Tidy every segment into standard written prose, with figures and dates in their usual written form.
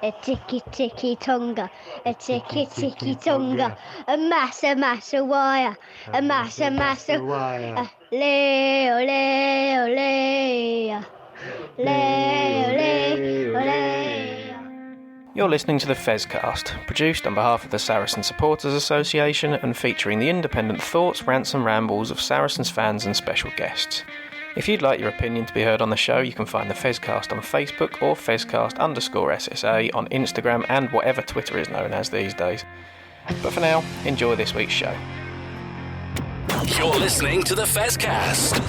a ticky tonga, a ticky tonga, a massa wire, a massa wire. Ole, ole, ole, ole, ole, ole. You're listening to the Fezcast, produced on behalf of the Saracen Supporters Association and featuring the independent thoughts, rants and rambles of Saracens fans and special guests. If you'd like your opinion to be heard on the show, you can find the Fezcast on Facebook or Fezcast_SSA on Instagram and whatever Twitter is known as these days. But for now, enjoy this week's show. You're listening to the Fezcast.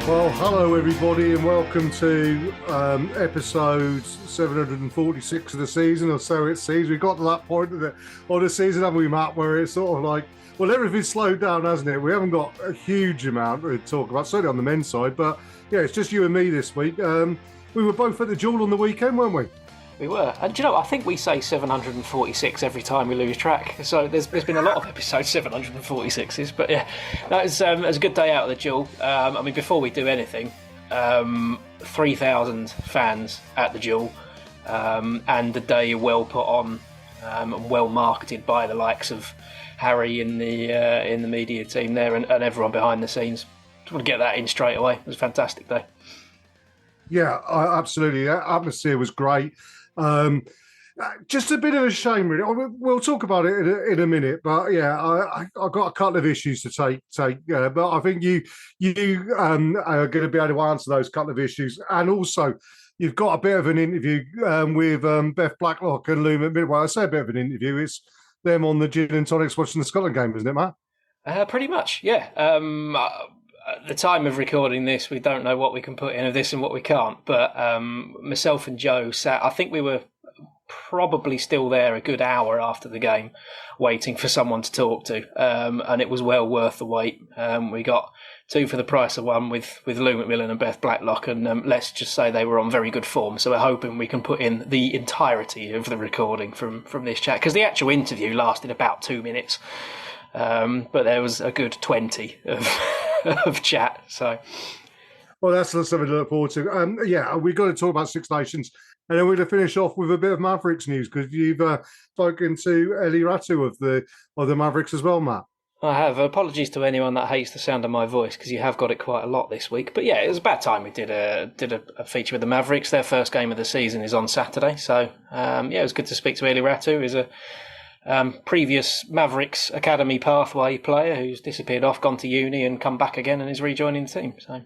Well, hello everybody and welcome to episode 746 of the season, or so it seems. We've got to that point of the season, haven't we, Matt, where it's sort of like, well, everything's slowed down, hasn't it? We haven't got a huge amount to talk about, certainly on the men's side, but yeah, it's just you and me this week. We were both at the duel on the weekend, weren't we? We were. And do you know, I think we say 746 every time we lose track. So there's been a lot of episodes 746s. But yeah, that was a good day out of the duel. I mean, before we do anything, 3,000 fans at the duel, and the day well put on and well marketed by the likes of Harry in the media team there and everyone behind the scenes. Just want to get that in straight away. It was a fantastic day. Yeah, absolutely. The atmosphere was great. Just a bit of a shame, really. We'll talk about it in a minute, but yeah, I've got a couple of issues to take. But I think you are going to be able to answer those couple of issues, and also you've got a bit of an interview with Beth Blacklock and Lou McMillan. Well, I say a bit of an interview. It's them on the gin and tonics watching the Scotland game, isn't it, Matt? Pretty much, yeah. At the time of recording this, we don't know what we can put in of this and what we can't. But myself and Joe sat, I think we were probably still there a good hour after the game, waiting for someone to talk to. And it was well worth the wait. We got two for the price of one with Lou McMillan and Beth Blacklock. And let's just say they were on very good form. So we're hoping we can put in the entirety of the recording from this chat. Because the actual interview lasted about 2 minutes. But there was a good 20 of chat. So, well, that's something to look forward to. Yeah, we've got to talk about Six Nations, and then we're going to finish off with a bit of Mavericks news because you've spoken to Ellie Rattu of the Mavericks as well, Matt. I have. Apologies to anyone that hates the sound of my voice because you have got it quite a lot this week. But yeah, it was about time we did a feature with the Mavericks. Their first game of the season is on Saturday, so yeah, it was good to speak to Ellie Rattu. Who's a previous Mavericks Academy pathway player who's disappeared off, gone to uni and come back again and is rejoining the team. So,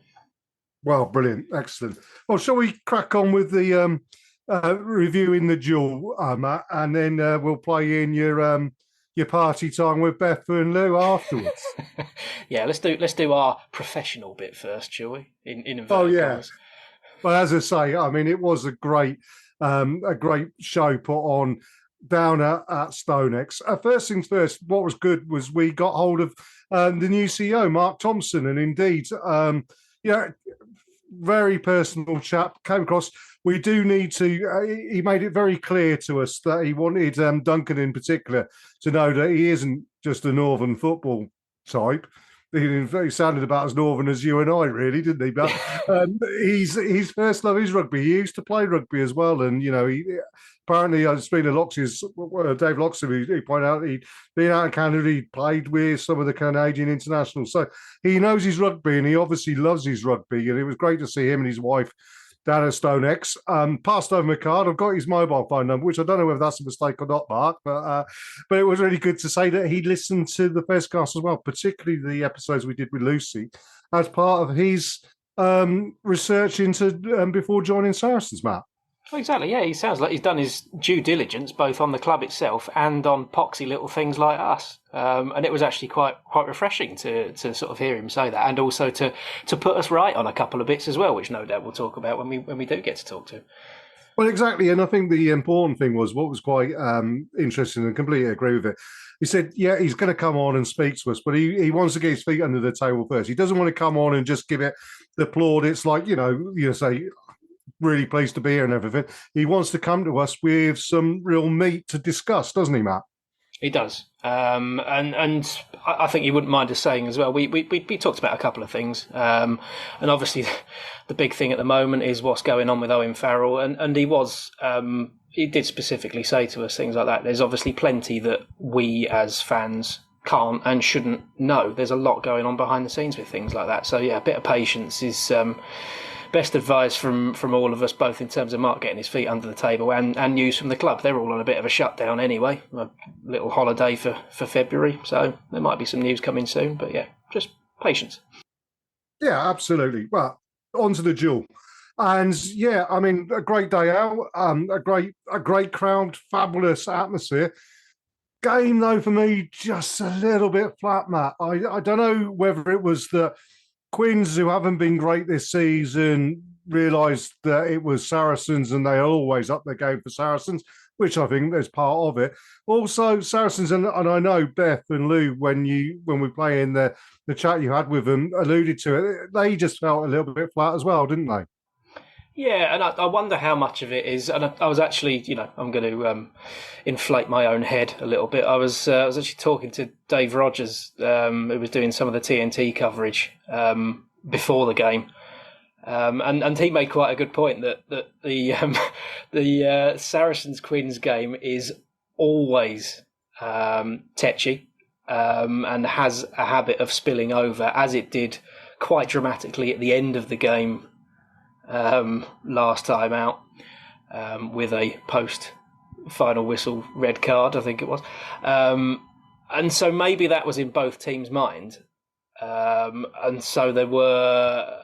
well, brilliant, excellent. Well, shall we crack on with the reviewing the duel, Matt, and then we'll play in your party time with Beth and Lou afterwards. Yeah, let's do our professional bit first, shall we? In oh yeah. Well, as I say, I mean, it was a great show put on down at StoneX. First things first, what was good was we got hold of the new CEO, Mark Thompson, and indeed, very personal chap, came across. We do need to, he made it very clear to us that he wanted Duncan in particular to know that he isn't just a Northern football type. He sounded about as Northern as you and I, really, didn't he? But his first love is rugby. He used to play rugby as well, and apparently, speaking of Lox's, Dave Loxley, he pointed out he'd been out in Canada. He played with some of the Canadian internationals, so he knows his rugby, and he obviously loves his rugby. And it was great to see him and his wife down at StoneX. Passed over my card. I've got his mobile phone number, which I don't know whether that's a mistake or not, Mark, but it was really good to say that he listened to the Fezcast as well, particularly the episodes we did with Lucy, as part of his research into before joining Saracens, Matt. Well, exactly, yeah. He sounds like he's done his due diligence both on the club itself and on poxy little things like us. And it was actually quite refreshing to sort of hear him say that, and also to put us right on a couple of bits as well, which no doubt we'll talk about when we do get to talk to him. Well, exactly, and I think the important thing was what was quite interesting, and completely agree with it. He said, yeah, he's going to come on and speak to us, but he wants to get his feet under the table first. He doesn't want to come on and just give it the plaudits like, you say, really pleased to be here and everything. He wants to come to us with some real meat to discuss, doesn't he, Matt? He does, and I think you wouldn't mind us saying as well. We talked about a couple of things, and obviously the big thing at the moment is what's going on with Owen Farrell, and he did specifically say to us things like that. There's obviously plenty that we as fans can't and shouldn't know. There's a lot going on behind the scenes with things like that. So yeah, a bit of patience is best advice from all of us, both in terms of Mark getting his feet under the table and news from the club. They're all on a bit of a shutdown anyway, a little holiday for February. So there might be some news coming soon. But yeah, just patience. Yeah, absolutely. Well, on to the duel. And yeah, I mean, a great day out, a great crowd, fabulous atmosphere. Game though for me, just a little bit flat, Matt. I don't know whether it was that Quins, who haven't been great this season, realised that it was Saracens and they're always up their game for Saracens, which I think is part of it. Also, Saracens, and I know Beth and Lou, when we play in the chat you had with them, alluded to it, they just felt a little bit flat as well, didn't they? Yeah, and I wonder how much of it is. And I was actually, I'm going to inflate my own head a little bit. I was actually talking to Dave Rogers, who was doing some of the TNT coverage before the game, and he made quite a good point that the Saracens Quins game is always tetchy and has a habit of spilling over, as it did quite dramatically at the end of the game. Last time out, with a post-final whistle red card, I think it was. And so maybe that was in both teams' mind. And so they were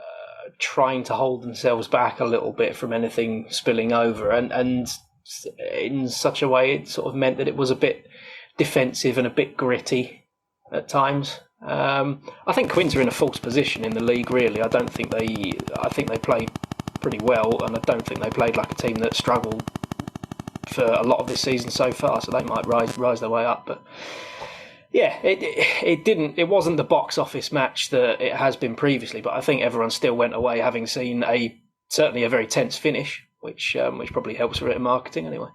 trying to hold themselves back a little bit from anything spilling over. And in such a way, it sort of meant that it was a bit defensive and a bit gritty at times. I think Quins are in a false position in the league, really. I think they played pretty well, and I don't think they played like a team that struggled for a lot of this season so far, so they might rise their way up. But yeah, it wasn't the box office match that it has been previously, but I think everyone still went away having seen certainly a very tense finish, which probably helps with marketing anyway.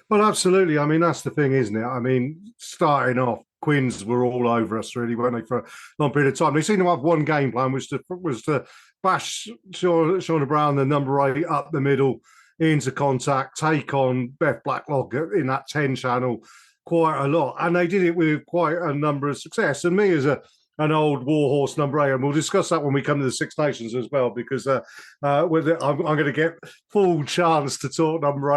Well, absolutely. I mean, that's the thing, isn't it? I mean, starting off, Quins were all over us, really, weren't they, for a long period of time. They seemed to have one game plan, which was to bash Shauna Brown, the number 8, up the middle into contact, take on Beth Blacklock in that 10 channel quite a lot. And they did it with quite a number of success. And me as an old warhorse number 8, and we'll discuss that when we come to the Six Nations as well, because I'm going to get full chance to talk number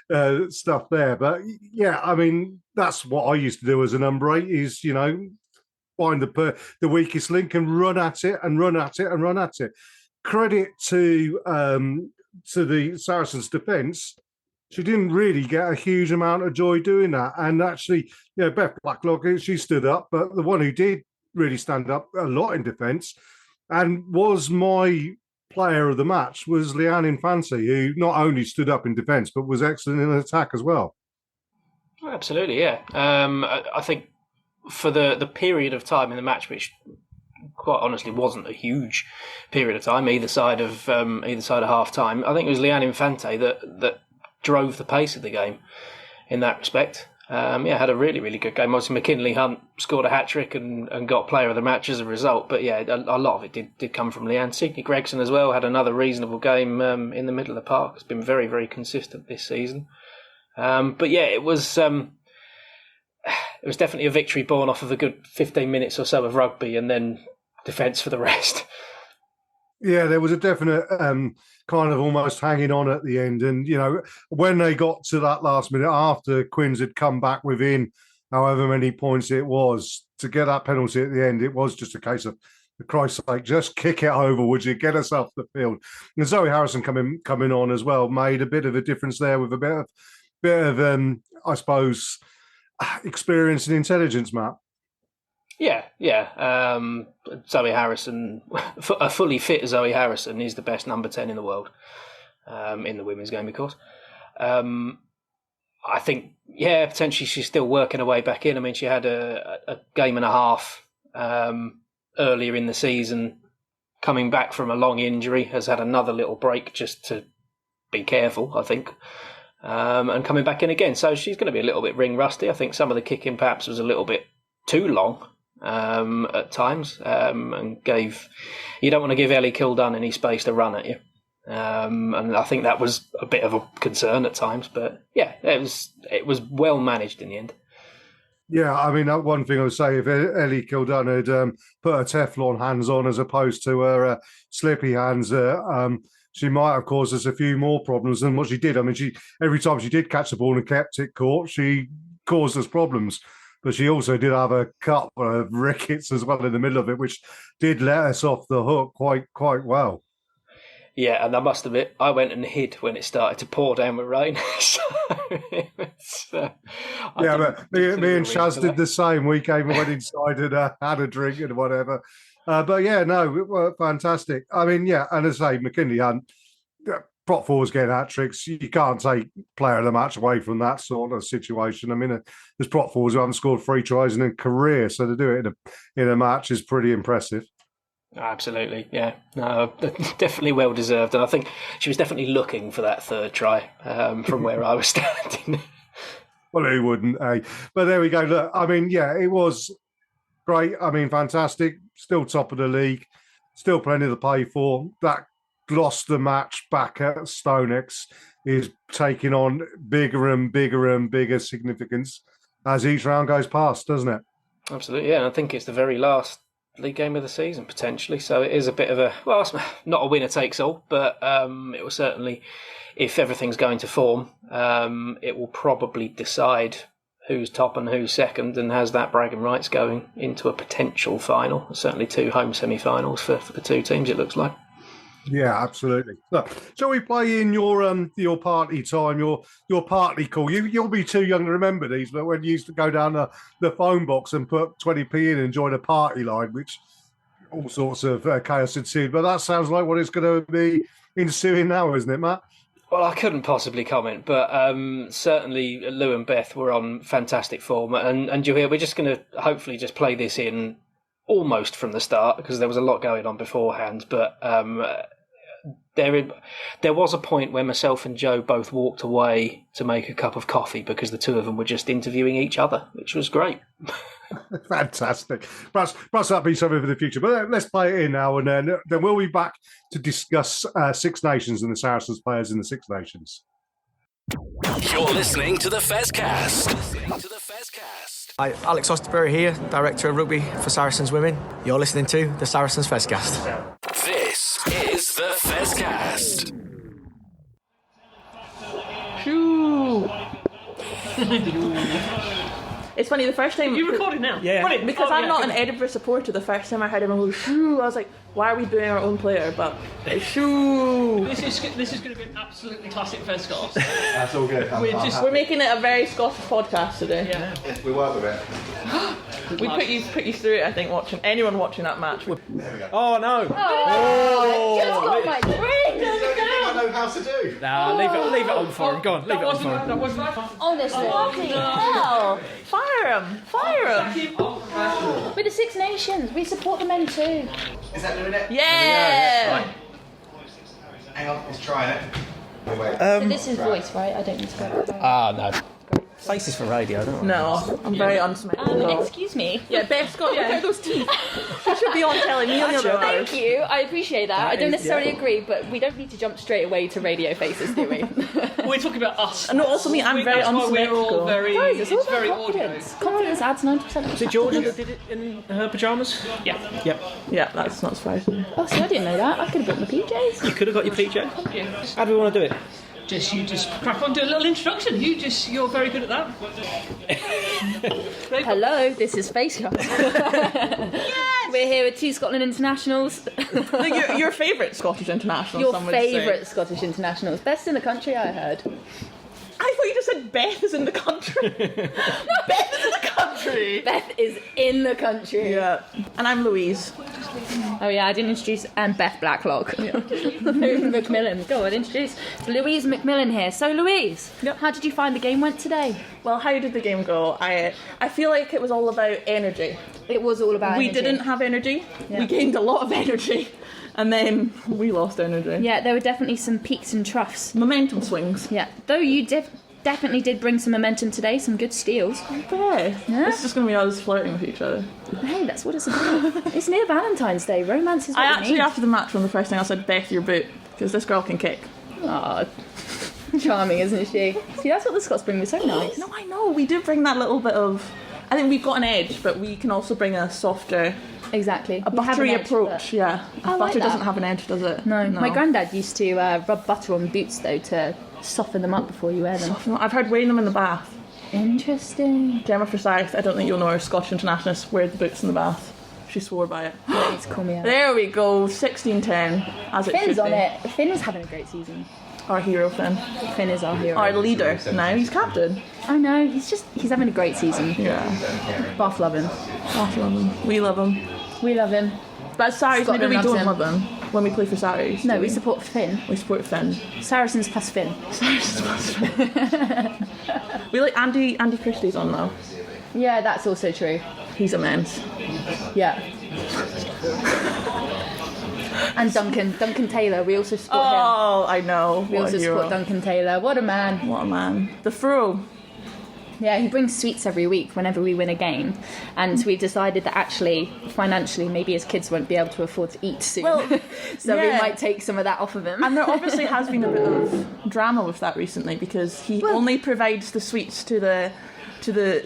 8 stuff there. But yeah, I mean, that's what I used to do as a number 8 is, find the weakest link and run at it and run at it and run at it. Credit to the Saracens' defence. She didn't really get a huge amount of joy doing that. And actually, Beth Blacklock, she stood up, but the one who did really stand up a lot in defence and was my player of the match was Leanne Infante, who not only stood up in defence, but was excellent in attack as well. Absolutely, yeah. I think for the period of time in the match, which quite honestly wasn't a huge period of time either side of half time, I think it was Leanne Infante that drove the pace of the game in that respect. Had a really, really good game. Obviously, McKinley Hunt scored a hat-trick and got player of the match as a result. But yeah, a lot of it did come from Leanne. Sidney Gregson as well had another reasonable game in the middle of the park. It's been very, very consistent this season. But yeah, it was definitely a victory born off of a good 15 minutes or so of rugby and then defence for the rest. Yeah, there was a definite kind of almost hanging on at the end. And, when they got to that last minute after Quins had come back within however many points it was, to get that penalty at the end, it was just a case of, for Christ's sake, just kick it over, would you? Get us off the field. And Zoe Harrison coming on as well made a bit of a difference there with a bit of I suppose, experience and intelligence, Matt. Yeah. Zoe Harrison, a fully fit Zoe Harrison is the best number 10 in the world in the women's game, of course. I think, potentially she's still working her way back in. I mean, she had a game and a half earlier in the season coming back from a long injury, has had another little break just to be careful, I think, and coming back in again. So she's going to be a little bit ring rusty. I think some of the kicking perhaps was a little bit too long at times, and you don't want to give Ellie Kildown any space to run at you. And I think that was a bit of a concern at times, but yeah, it was well managed in the end. Yeah, I mean, one thing I would say, if Ellie Kildown had put her Teflon hands on as opposed to her slippy hands, she might have caused us a few more problems than what she did. I mean, every time she did catch the ball and kept it caught, she caused us problems. But she also did have a couple of rickets as well in the middle of it, which did let us off the hook quite well. Yeah, and I must admit, I went and hid when it started to pour down with rain. But me and Shaz did the same. We came and went inside and had a drink and whatever. But yeah, no, it worked fantastic. I mean, yeah, and as I say, McKinley Hunt, prop forwards getting hat-tricks. You can't take player of the match away from that sort of situation. I mean, there's prop forwards who haven't scored 3 tries in a career, so to do it in a match is pretty impressive. Absolutely, yeah. No, definitely well deserved. And I think she was definitely looking for that third try from where I was standing. Well, who wouldn't, eh? But there we go. Look, I mean, yeah, it was great. I mean, fantastic. Still top of the league. Still plenty to pay for. That Gloucester match back at Stonex is taking on bigger and bigger and bigger significance as each round goes past, doesn't it? Absolutely, yeah. And I think it's the very last league game of the season potentially, so it is a bit of it's not a winner takes all, but it will certainly, if everything's going to form, it will probably decide who's top and who's second, and has that bragging rights going into a potential final. Certainly 2 home semi-finals for the 2 teams, it looks like. Yeah, absolutely. Look, shall we play in your party time, your party call? You'll be too young to remember these, but when you used to go down the phone box and put 20p in and join a party line, which all sorts of chaos ensued. But that sounds like what it's going to be ensuing now, isn't it, Matt? Well, I couldn't possibly comment, but certainly Lou and Beth were on fantastic form, and you hear we're just going to hopefully just play this in almost from the start, because there was a lot going on beforehand, but there was a point where myself and Joe both walked away to make a cup of coffee because the 2 of them were just interviewing each other, which was great. Fantastic. Perhaps that'll be something for the future. But let's play it in now, and then we'll be back to discuss Six Nations and the Saracens players in the Six Nations. You're listening to the Fezcast. Hi, Alex Osterbury here, Director of Rugby for Saracens Women. You're listening to the Saracens Fezcast. This is the Fezcast. It's funny, the first time... Are you recording now? Yeah. Brilliant. Because I'm not an Edinburgh supporter, the first time I heard everyone go, shoo, I was like, why are we booing our own player? But, shoo. This is going to be an absolutely classic Fezcast. That's all good. We're making it a very Scottish podcast today. Yeah. If we work with it. We put you through it, I think, anyone watching that match. There we go. Oh, no. Just got my drink. I know how to do. Nah, leave it on for him. Go on, leave it on for him. That wasn't Honestly. Bloody hell. Fire him. We're the Six Nations. We support the men too. Is that doing it? Yeah. Hang on, let's try it. Wait. So this is voice, right? I don't need to go. No. Faces for radio, don't I? No, I'm very unsymmetrical. Excuse me. Yeah, Beth's got, look at those teeth. She should be on telling me on the other hour. Thank you. I appreciate that. I don't necessarily agree, but we don't need to jump straight away to radio faces, do we? We're talking about us. And also me, I'm very That's why we're all unsymmetrical. very... Guys, it's all It's about very audio. confidence. Confidence adds 90%. Was it Georgia that did it in her pyjamas? Yeah. Yep. Yeah, that's not surprising. Oh, see, I didn't know that. I could have booked my PJs. You could have got your PJ. Yeah. How do we want to do it? You just crack on, do a little introduction. You're very good at that. Hello, this is Facecast. Yes! We're here with 2 Scotland internationals. Your favourite Scottish international, Your some would say. favourite Scottish internationals. Best in the country, I heard. I thought you just said Beth is in the country. Beth is in the country. Beth is in the country. Yeah. And I'm Louise. Oh yeah, I didn't introduce Beth Blacklock. Yeah. McMillan. Go on, introduce Louise McMillan here. So Louise, how did you find the game went today? Well, how did the game go? I feel like it was all about energy. It was all about We energy. didn't have energy. Yeah. We gained a lot of energy. And then we lost energy. Yeah, there were definitely some peaks and troughs. Momentum swings. Yeah, though you definitely did bring some momentum today, some good steals. Yeah. It's just going to be us flirting with each other. Hey, that's what it's about. It's near Valentine's Day. Romance is what we actually, need. after the match, one of the first thing I said, Beth, your boot, because this girl can kick. Aw, charming, isn't she? See, that's what the Scots bring. We're so nice. No, I know. We do bring that little bit of... I think we've got an edge, but we can also bring a softer... Exactly. A buttery approach, yeah. Butter doesn't have an edge, does it? No. My granddad used to rub butter on boots, though, to soften them up before you wear them. I've heard wearing them in the bath. Interesting. Gemma Forsyth, I don't think you'll know her, Scottish internationalist, wear the boots in the bath. She swore by it. Please call me out. There we go, 16-10, as it should be. Finn's on it. Finn is having a great season. Our hero, Finn. Finn is our hero. Our leader now, he's captain. I know, he's having a great season. Yeah. Bath love him. Bath love him. We love him. We love him. But Sarries, maybe we don't him. love him when we play for Sarries. No, we support Finn. We support Finn. Saracens plus Finn. Saracens plus Finn. We like Andy Christie's on though. Yeah, that's also true. He's immense. Yeah. And Duncan Taylor, we also support him. Oh, I know. We also support Duncan Taylor. What a man. What a man. The Fro. Yeah, he brings sweets every week whenever we win a game. And we decided that actually, financially, maybe his kids won't be able to afford to eat soon. Well, so we might take some of that off of him. And there obviously has been a bit of drama with that recently because he only provides the sweets to the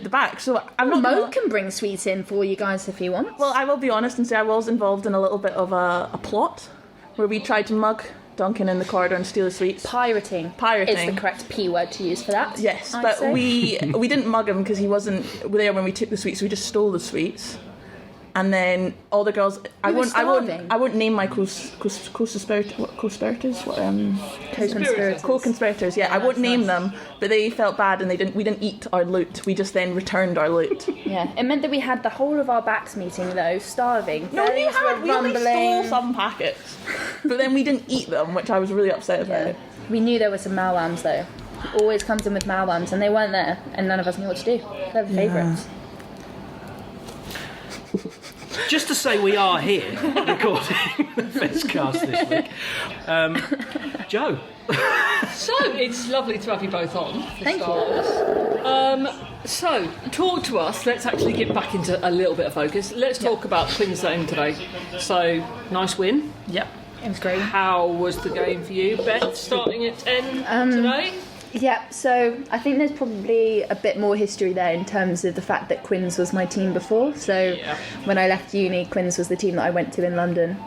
back. So I'm not. Mo can bring sweets in for you guys if he wants. Well, I will be honest and say I was involved in a little bit of a plot where we tried to mug Duncan in the corridor and steal his sweets. Pirating is the correct P word to use for that. Yes, but we didn't mug him because he wasn't there when we took the sweets. We just stole the sweets. And then all the girls, I won't name my co-conspirators. Co-conspirators. Yeah, I won't name them, but they felt bad and we didn't eat our loot. We just then returned our loot. Yeah, it meant that we had the whole of our backs meeting though, starving. No, we only stole some packets, but then we didn't eat them, which I was really upset about. We knew there were some malwams though. He always comes in with malwams, and they weren't there, and none of us knew what to do. They're the favourites. Just to say we are here recording the Festcast this week. Joe. So, it's lovely to have you both on. Thank you. So, talk to us. Let's actually get back into a little bit of focus. Let's talk about Queensland today. So, nice win. Yep. It was great. How was the game for you, Beth, starting at 10 today? Yeah, so I think there's probably a bit more history there in terms of the fact that Quins was my team before. So when I left uni, Quins was the team that I went to in London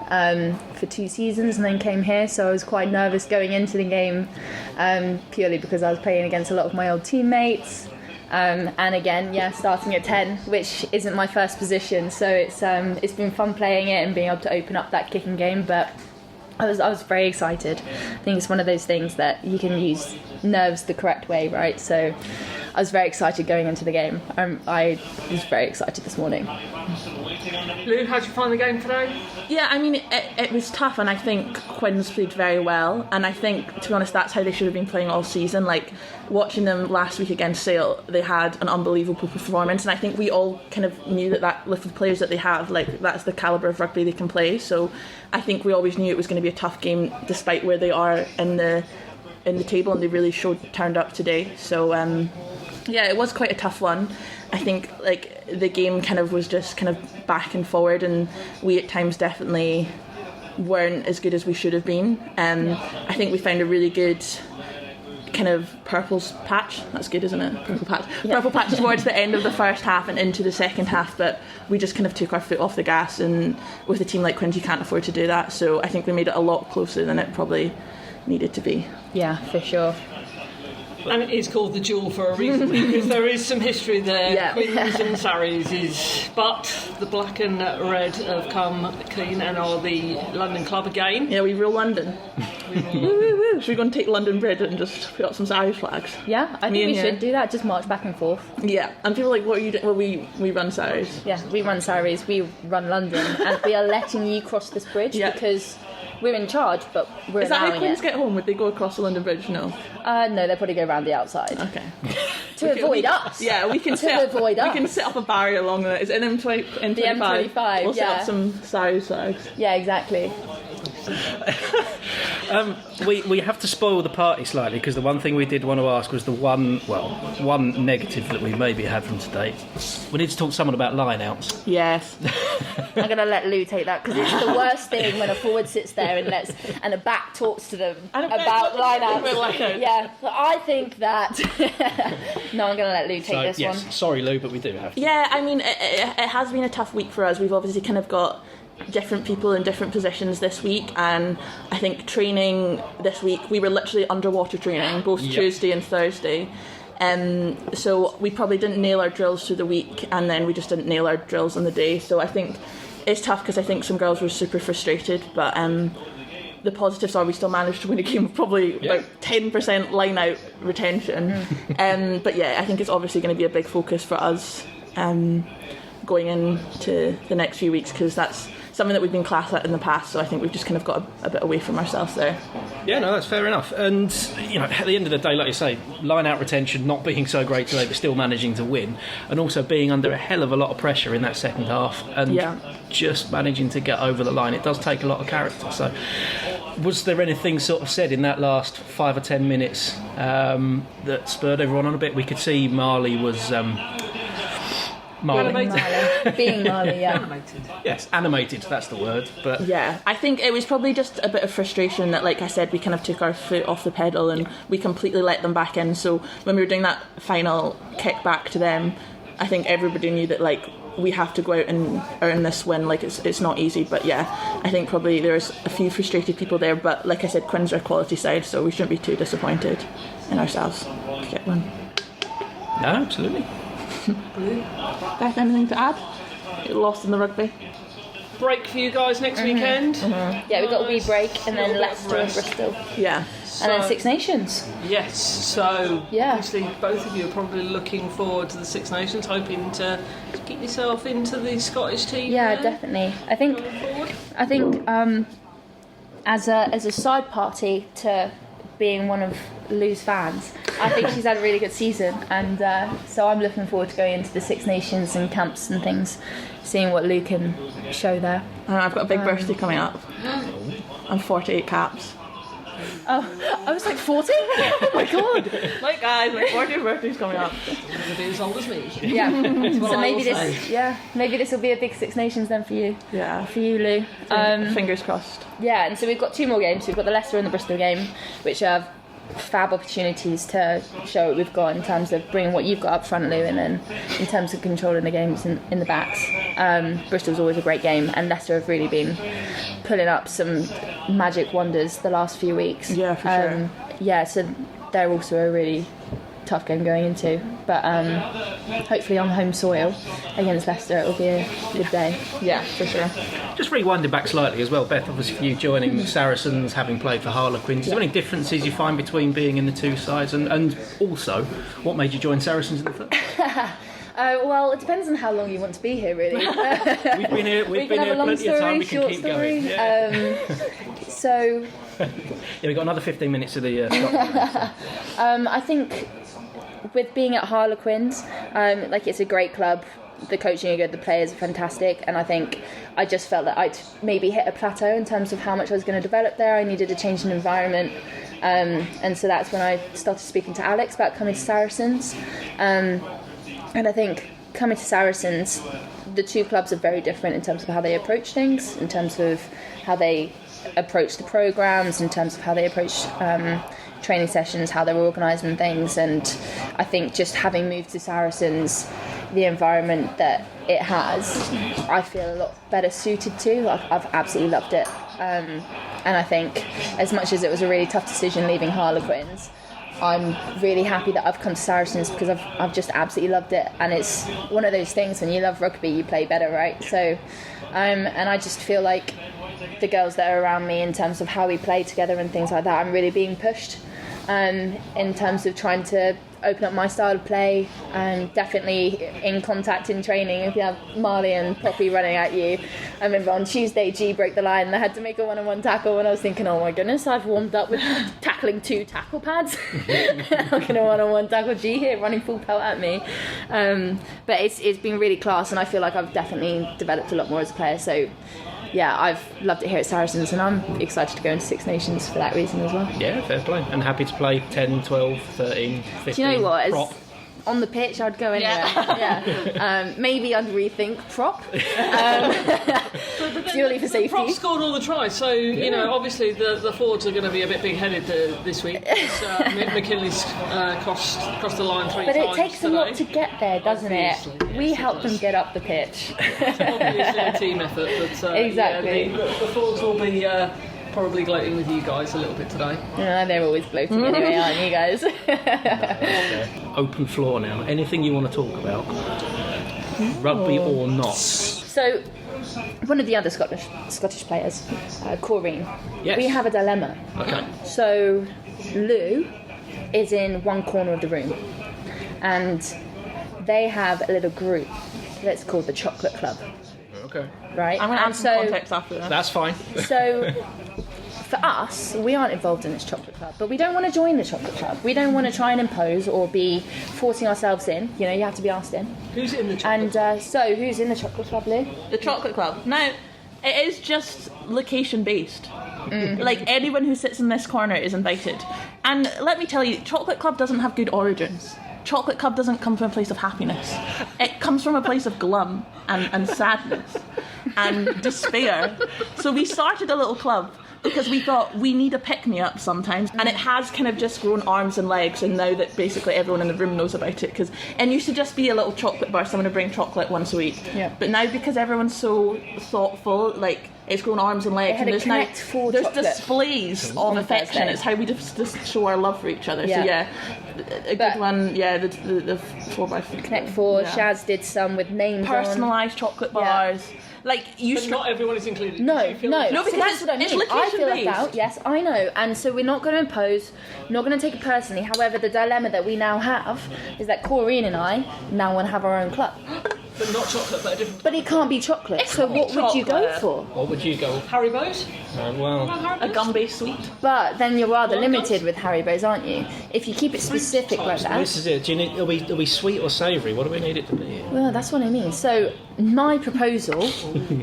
for 2 seasons and then came here. So I was quite nervous going into the game purely because I was playing against a lot of my old teammates. And again, starting at 10, which isn't my first position. So it's been fun playing it and being able to open up that kicking game. But I was very excited. I think it's one of those things that you can use nerves the correct way, right? So I was very excited going into the game. I was very excited this morning. Lou, how did you find the game today? Yeah, I mean, it was tough, and I think Quins played very well, and I think, to be honest, that's how they should have been playing all season. Like, watching them last week against Sale, they had an unbelievable performance, and I think we all kind of knew that with the players that they have, like, that's the calibre of rugby they can play. So I think we always knew it was going to be a tough game, despite where they are in the table, and they really turned up today. So it was quite a tough one. I think like the game kind of was just kind of back and forward, and we at times definitely weren't as good as we should have been. I think we found a really good kind of purple patch. That's good, isn't it? Purple patch. Yeah. Purple patch towards the end of the first half and into the second half, but we just kind of took our foot off the gas, and with a team like Quins you can't afford to do that. So I think we made it a lot closer than it probably needed to be. Yeah, for sure. And it is called the duel for a reason, because there is some history there. Yeah. Quins and Sarries but the black and red have come clean and are the London club again. Yeah, we rule London. Should we go and take London Bridge and just put up some Sarries flags? Yeah, I think we should do that. Just march back and forth. Yeah, and people are like, what are you doing? Well, we run Sarries. Yeah, we run Sarries. We run London, and we are letting you cross this bridge because we're in charge, but we're Is that how allowing Quins get home? Would they go across the London Bridge? No. No, they'll probably go around the outside. Okay. To avoid us. Yeah, we can avoid us. We can set up a barrier along the. Is it M25? The M25. We'll set up some Sarries flags. Yeah, exactly. We have to spoil the party slightly, because the one thing we did want to ask was the one negative that we maybe had from today. We need to talk to someone about line-outs. Yes. I'm going to let Lou take that, because it's the worst thing when a forward sits there and a back talks to them about line-outs. Yeah, so I think that... No, I'm going to let Lou take this one. Sorry, Lou, but we do have to. Yeah, I mean, it has been a tough week for us. We've obviously kind of got different people in different positions this week, and I think training this week, we were literally underwater training both Tuesday and Thursday. So we probably didn't nail our drills through the week, and then we just didn't nail our drills on the day. So I think it's tough, because I think some girls were super frustrated, but the positives are we still managed to win a game of probably about 10% line out retention. But yeah, I think it's obviously going to be a big focus for us going into the next few weeks, because that's something that we've been class at in the past, so I think we've just kind of got a bit away from ourselves there. Yeah, no, that's fair enough. And, you know, at the end of the day, like you say, line-out retention not being so great today, but still managing to win, and also being under a hell of a lot of pressure in that second half, and just managing to get over the line. It does take a lot of character. So was there anything sort of said in that last 5 or 10 minutes that spurred everyone on a bit? We could see Marley was... Being Marley, yeah. Animated. Yes, animated, that's the word. But yeah, I think it was probably just a bit of frustration that, like I said, we kind of took our foot off the pedal and we completely let them back in. So when we were doing that final kick back to them, I think everybody knew that, like, we have to go out and earn this win. Like, it's not easy, but yeah, I think probably there's a few frustrated people there, but like I said, Quins are a quality side, so we shouldn't be too disappointed in ourselves to get one. No, absolutely. Beth, anything to add? Get lost in the rugby. Break for you guys next weekend. Yeah, we've got a wee break, and then Leicester and Bristol. Yeah. And then Six Nations. Yes, so obviously both of you are probably looking forward to the Six Nations, hoping to get yourself into the Scottish team. Yeah, definitely. I think as a side party to being one of Lou's fans, I think she's had a really good season, and so I'm looking forward to going into the Six Nations and camps and things, seeing what Lou can show there. I've got a big birthday coming up. I'm 48 caps. Oh, I was like 40? Oh my god! Like, guys, my 40th birthday's coming up. You'll be as old as me. Yeah. So maybe this will be a big Six Nations then for you. Yeah. For you, Lou. Fingers crossed. Yeah, and so we've got 2 more games. We've got the Leicester and the Bristol game, which have fab opportunities to show what we've got in terms of bringing what you've got up front, Lou, and then in terms of controlling the games in the backs. Bristol's always a great game, and Leicester have really been pulling up some magic wonders the last few weeks. Yeah, for sure. Yeah, so they're also a really tough game going into, but hopefully on home soil against Leicester it'll be a good day. Yeah, for sure. Just rewinding back slightly as well, Beth, obviously for you joining Saracens, having played for Harlequins, is there any differences you find between being in the two sides, and also what made you join Saracens in the first place? Well, it depends on how long you want to be here, really. We've been here plenty of time, we can keep going. So we've got another 15 minutes of the I think with being at Harlequins, it's a great club, the coaching are good, the players are fantastic, and I think I just felt that I'd maybe hit a plateau in terms of how much I was going to develop there. I needed a change in environment, and so that's when I started speaking to Alex about coming to Saracens, and I think coming to Saracens, the two clubs are very different in terms of how they approach things, in terms of how they approach the programmes, in terms of how they approach training sessions, how they're organised and things. And I think just having moved to Saracens, the environment that it has, I feel a lot better suited to. I've absolutely loved it. And I think as much as it was a really tough decision leaving Harlequins, I'm really happy that I've come to Saracens because I've just absolutely loved it. And it's one of those things, when you love rugby, you play better, right? So, and I just feel like the girls that are around me, in terms of how we play together and things like that, I'm really being pushed in terms of trying to open up my style of play, and definitely in contact in training. If you have Marley and Poppy running at you, I remember on Tuesday G broke the line and I had to make a one-on-one tackle, and I was thinking, oh my goodness, I've warmed up with tackling 2 tackle pads. I'm going to one-on-one tackle G here running full pelt at me, but it's been really class, and I feel like I've definitely developed a lot more as a player. So yeah, I've loved it here at Saracens, and I'm excited to go into Six Nations for that reason as well. Yeah, fair play. And happy to play 10, 12, 13, 15. Do you know what? Prop. On the pitch, I'd go anywhere. Yeah. Maybe I'd rethink prop. Purely for safety. Prop scored all the tries, so you know obviously the forwards are going to be a bit big-headed this week. McKinley's crossed the line 3 times. But it takes today. a lot to get there, doesn't Obviously, it? We help them get up the pitch. Obviously a team effort, but exactly. The forwards will be probably gloating with you guys a little bit today. Yeah, they're always gloating anyway, aren't you guys? Open floor now. Anything you want to talk about? Rugby or not? So, one of the other Scottish players, Corrine, Yes. we have a dilemma. Okay. So, Lou is in one corner of the room, and they have a little group that's called the Chocolate Club. Okay. Right? I'm going to add some context after that. That's fine. So, for us, we aren't involved in this chocolate club, but we don't want to join the chocolate club. We don't want to try and impose or be forcing ourselves in. You know, you have to be asked in. Who's in the chocolate club? And so, who's in the chocolate club, Lou? The Chocolate Club. Now, it is just location based. Like, anyone who sits in this corner is invited. And let me tell you, Chocolate Club doesn't have good origins. Chocolate Club doesn't come from a place of happiness. It comes from a place of glum and sadness and despair. So we started a little club because we thought we need a pick-me-up sometimes, and it has kind of just grown arms and legs, and now that basically everyone in the room knows about it, because it used to just be a little chocolate bar, someone would bring chocolate once a week. Yeah. But now, because everyone's so thoughtful, like, it's grown arms and legs, They had and a there's now Connect 4 there's chocolate displays of on affection. Thursday. It's how we just show our love for each other. Yeah. So yeah, a But- good one. Yeah, the 4x4 Connect 4, Yeah. Shaz did some with names Personalised chocolate bars. Like you. But not everyone is included. No, Did you feel no. like- No, So because that's what I it's mean. I feel left location-based. out. Yes, I know. And so we're not going to impose, not going to take it personally. However, the dilemma that we now have is that Corrine and I now want to have our own club. But not chocolate, but a different. But it can't be chocolate. So can't be what would you go chocolate. for? What would you go? Haribo's? Well, A gum-based sweet. But then you're rather Well, limited with Haribo's, aren't you? If you keep it specific like that. this is it. Do you need? Are we sweet or savoury? What do we need it to be? Well, that's what I mean. So my proposal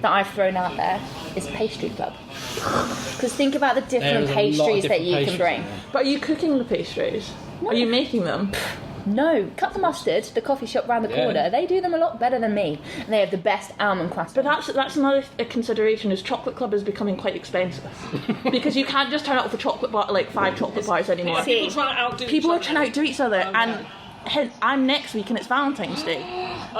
that I've thrown out there is pastry club. Because think about the different There is a lot of pastries that different you can pastries. bring. But are you cooking the pastries? Are you making them? No, Cut the Mustard, the coffee shop round the Yeah. corner, they do them a lot better than me. And they have the best almond croissants. But that's another consideration. Is chocolate club is becoming quite expensive because you can't just turn up with a chocolate bar, like 5 chocolate bars anymore. See, People trying to outdo People are each trying to outdo each other, and I'm next week and it's Valentine's Day.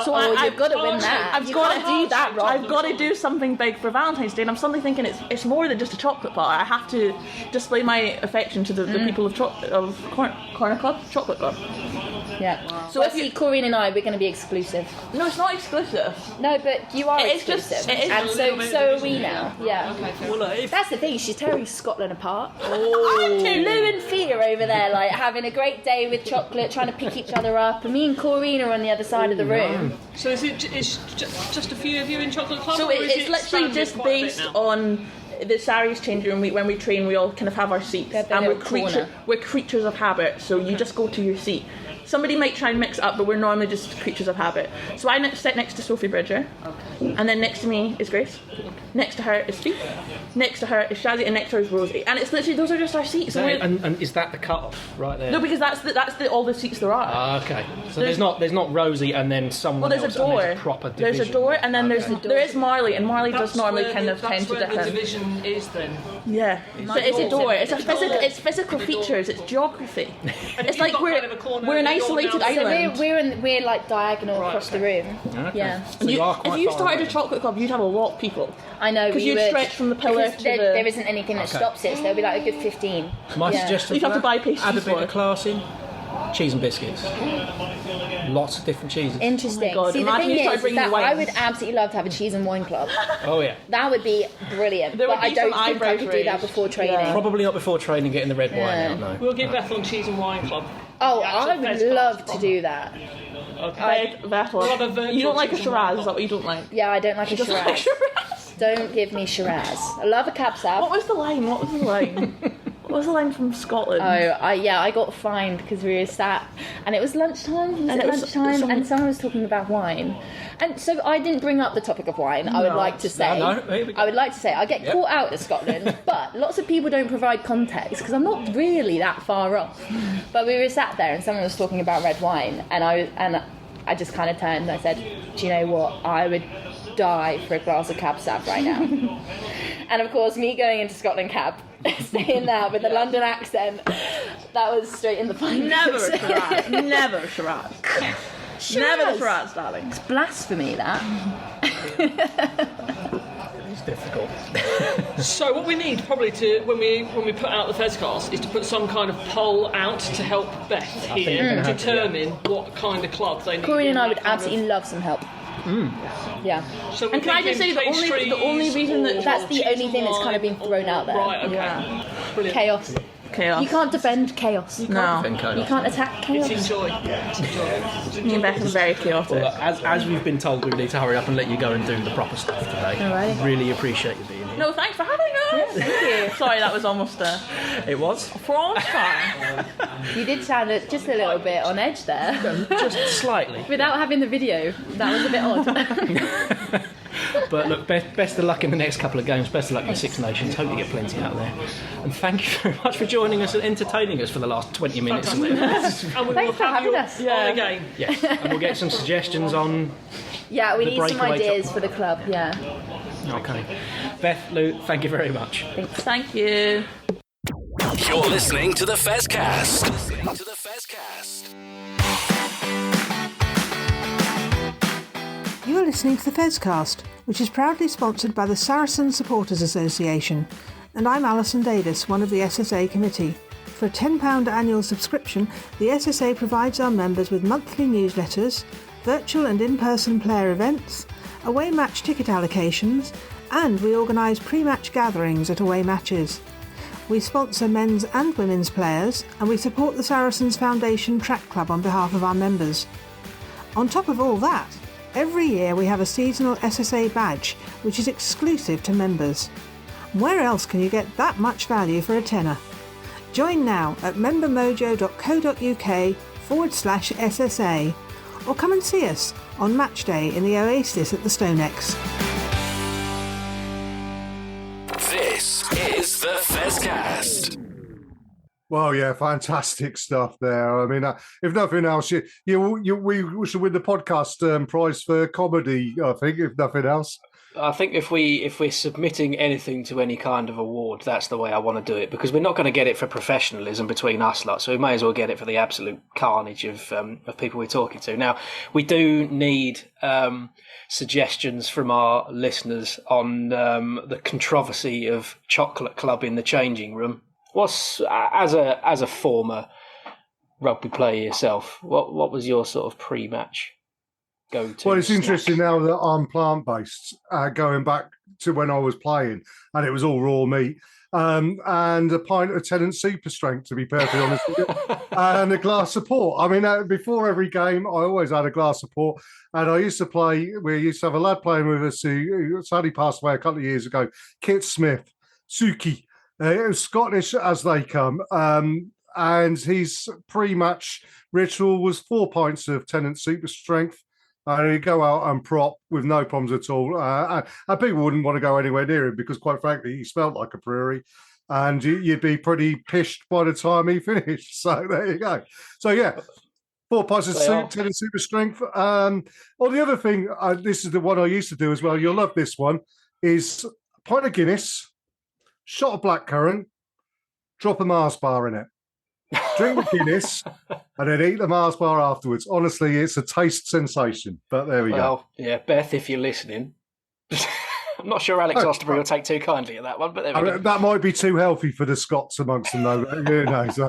So you've got to win that. I've You got can't to do that, Rob. I've got to do something big for Valentine's Day, and I'm suddenly thinking it's more than just a chocolate bar. I have to display my affection to the people of Corner Club, Chocolate Club. Yeah. So Well, if you- see, Corrine and I, we're going to be exclusive. No, it's not exclusive. No, but you are It is just- exclusive. it is and a little bit so of are division we now. Yeah. Well, look, if That's the thing, she's tearing Scotland apart. Oh. Lou and Fee are over there, like, having a great day with chocolate, trying to pick each other up, and me and Corrine are on the other side of the room. So is it just a few of you in chocolate club? So or is it's literally expanded just quite a bit based now? on the Saris changing room. When we train, we all kind of have our seats, They're the and we're little corner. we're creatures of habit. So you just go to your seat. Somebody might try and mix it up, but we're normally just creatures of habit. So I sit next to Sophie Bridger, and then next to me is Grace. Next to her is Steve. Next to her is Shazzy, and next to her is Rosie. And it's literally those are just our seats. so, And we're- and is that the cut-off right there? no, because that's all the seats there are. Ah, okay. So there's not Rosie and then someone Well, there's a else, and door. there's a proper There's division. a door, and then there is Marley, and Marley does That's normally where kind the- of tend that's to where the dip in. division is then. Yeah, but it's a door. It's it's physical features. It's geography. And It's you've like got kind of a corner we're an that you're isolated now- So island. we're like diagonal Right, across okay. the room. Okay. Yeah. So you are if quite you far started away. a chocolate club, you'd have a lot of people. I know, Because we you'd would. stretch from the pillar Because to there, the- there isn't anything that Okay. stops it, so there'll be like a good 15. My Yeah. suggestion You'd for have to that, buy pastries add a bit for it. of class in. Cheese and biscuits. Lots of different cheeses. Interesting. Oh my God, See, the imagine thing you start is bringing that I wines. would absolutely love to have a cheese and wine club. Oh yeah. That would be brilliant. There would But I be don't some think I eyebrows could do that raised. before training. Yeah. Probably not before training, getting the red wine Yeah. out. No. We'll get Beth on Cheese and Wine Club. Oh, The actual I would Fez love cast to from- do that. Okay. Battle. What other virtual You don't like a cheese and Shiraz, wine is that what you don't like? Yeah, I don't like a Doesn't like Shiraz. Shiraz. Don't give me Shiraz. I love a Cab Sav. What was the line? What was the line from Scotland? I got fined because we were sat, and it was lunchtime. And someone was talking about wine, and so I didn't bring up the topic of wine. I would like to say, I get caught out in Scotland, but lots of people don't provide context because I'm not really that far off. But we were sat there, and someone was talking about red wine, and I just kind of turned and I said, "Do you know what? I would die for a glass of Cab Sav right now." And of course, me going into Scotland Cab, saying that with a London accent, that was straight in the fine. Never a Shiraz. Never a Shiraz. Never the Shiraz, darling. It's blasphemy, that. It's difficult. So what we need probably to when we put out the Fezcast is to put some kind of poll out to help Beth here determine what kind of club they need. Corey and I would absolutely love some help. Yeah. So and can I just say the only reason that's the only thing that's kind of been thrown out there. Right. Okay. Yeah. Brilliant. Chaos. You can't defend chaos. No. You can't attack chaos. It's enjoy. Me and Beth are very chaotic. Well, as we've been told, we need to hurry up and let you go and do the proper stuff today. Alrighty. Really appreciate you being here. No, thanks for having us. Yeah, thank you. Sorry, that was almost It was? France time. You did sound just a little bit on edge there. Just slightly. Without having the video, that was a bit odd. But look, best of luck in the next couple of games. Best of luck in the Six Nations. Hope you get plenty out there. And thank you very much for joining us and entertaining us for the last 20 minutes. And we Thanks for having us. On again. Yes, and we'll get some suggestions on. Yeah, we need some breakaway ideas for the club. Yeah. Okay. Beth, Lou, thank you very much. Thank you. You're listening to the Fezcast. You are listening to the Fezcast, which is proudly sponsored by the Saracen Supporters Association, and I'm Alison Davis, one of the SSA committee. For a £10 annual subscription, the SSA provides our members with monthly newsletters, virtual and in-person player events, away match ticket allocations, and we organise pre-match gatherings at away matches. We sponsor men's and women's players, and we support the Saracens Foundation Track Club on behalf of our members. On top of all that, every year we have a seasonal SSA badge, which is exclusive to members. Where else can you get that much value for a tenner? Join now at membermojo.co.uk/SSA, or come and see us on match day in the Oasis at the Stonex. This is the Fezcast. Well, yeah, fantastic stuff there. I mean, if nothing else, we should win the podcast prize for comedy, I think, if nothing else. I think if we're submitting anything to any kind of award, that's the way I want to do it, because we're not going to get it for professionalism between us lot, so we may as well get it for the absolute carnage of people we're talking to. Now, we do need suggestions from our listeners on the controversy of Chocolate Club in the changing room. What's as a former rugby player yourself, what was your sort of pre-match go-to? Well, it's snack? interesting now that I'm plant-based, going back to when I was playing, and it was all raw meat, and a pint of Tennant Super Strength, to be perfectly honest with you, and a glass of port. I mean, before every game, I always had a glass of port, and I used to play. We used to have a lad playing with us who sadly passed away a couple of years ago, Kit Smith, Suki. It was Scottish as they come, and his pre-match ritual was 4 pints of Tennant Super Strength, and he'd go out and prop with no problems at all. And people wouldn't want to go anywhere near him because, quite frankly, he smelled like a prairie, and you'd be pretty pished by the time he finished. So there you go. So yeah, 4 pints of Tennant Super Strength. Or the other thing, this is the one I used to do as well. You'll love this one. Is a pint of Guinness, shot of blackcurrant, drop a Mars bar in it. Drink the Guinness and then eat the Mars bar afterwards. Honestly, it's a taste sensation. But there we go. Yeah, Beth, if you're listening, I'm not sure Alex Osterbury will take too kindly at that one, but there we go. That might be too healthy for the Scots amongst them, though. Who knows?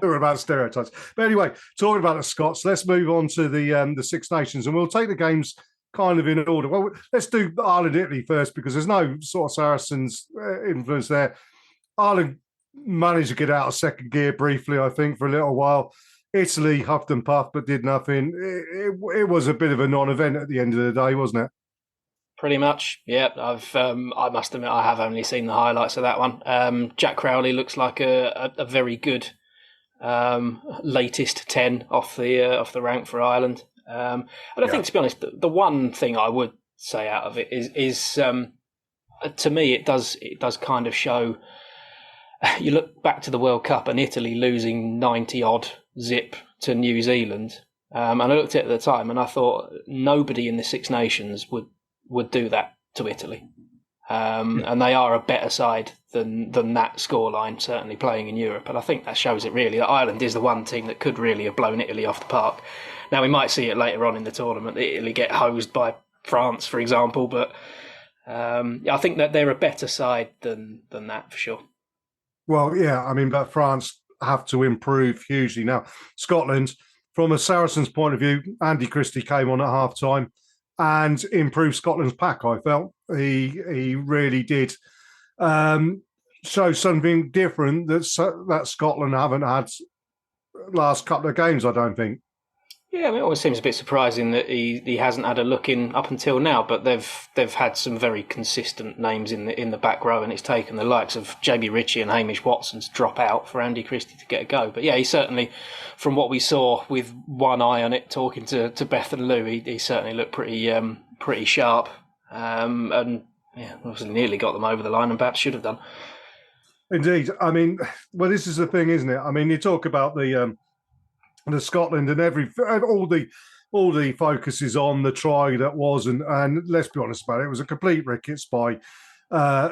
We're about stereotypes. But anyway, talking about the Scots, let's move on to the Six Nations, and we'll take the games kind of in order. Well, let's do Ireland, Italy first, because there's no sort of Saracens influence there. Ireland managed to get out of second gear briefly, I think, for a little while. Italy huffed and puffed, but did nothing. It was a bit of a non-event at the end of the day, wasn't it? Pretty much, yeah. I must admit, I have only seen the highlights of that one. Jack Crowley looks like a very good latest 10 off the rank for Ireland. And I think, to be honest, the one thing I would say out of it is to me, it does kind of show. You look back to the World Cup and Italy losing 90 odd zip to New Zealand, and I looked at it at the time and I thought nobody in the Six Nations would do that to Italy. And they are a better side than that scoreline, certainly playing in Europe. And I think that shows it really, that Ireland is the one team that could really have blown Italy off the park. Now, we might see it later on in the tournament, Italy get hosed by France, for example, but I think that they're a better side than that, for sure. Well, yeah, I mean, but France have to improve hugely. Now, Scotland, from a Saracens point of view, Andy Christie came on at half-time and improved Scotland's pack, I felt. He really did show something different that Scotland haven't had last couple of games, I don't think. Yeah, I mean, it always seems a bit surprising that he hasn't had a look in up until now, but they've had some very consistent names in the back row, and it's taken the likes of Jamie Ritchie and Hamish Watson to drop out for Andy Christie to get a go. But yeah, he certainly, from what we saw with one eye on it, talking to Beth and Lou, he certainly looked pretty sharp, and yeah, obviously nearly got them over the line, and perhaps should have done. Indeed, I mean, well, this is the thing, isn't it? I mean, you talk about the Scotland and all the focus is on the try that was, and let's be honest about it, it was a complete rickets by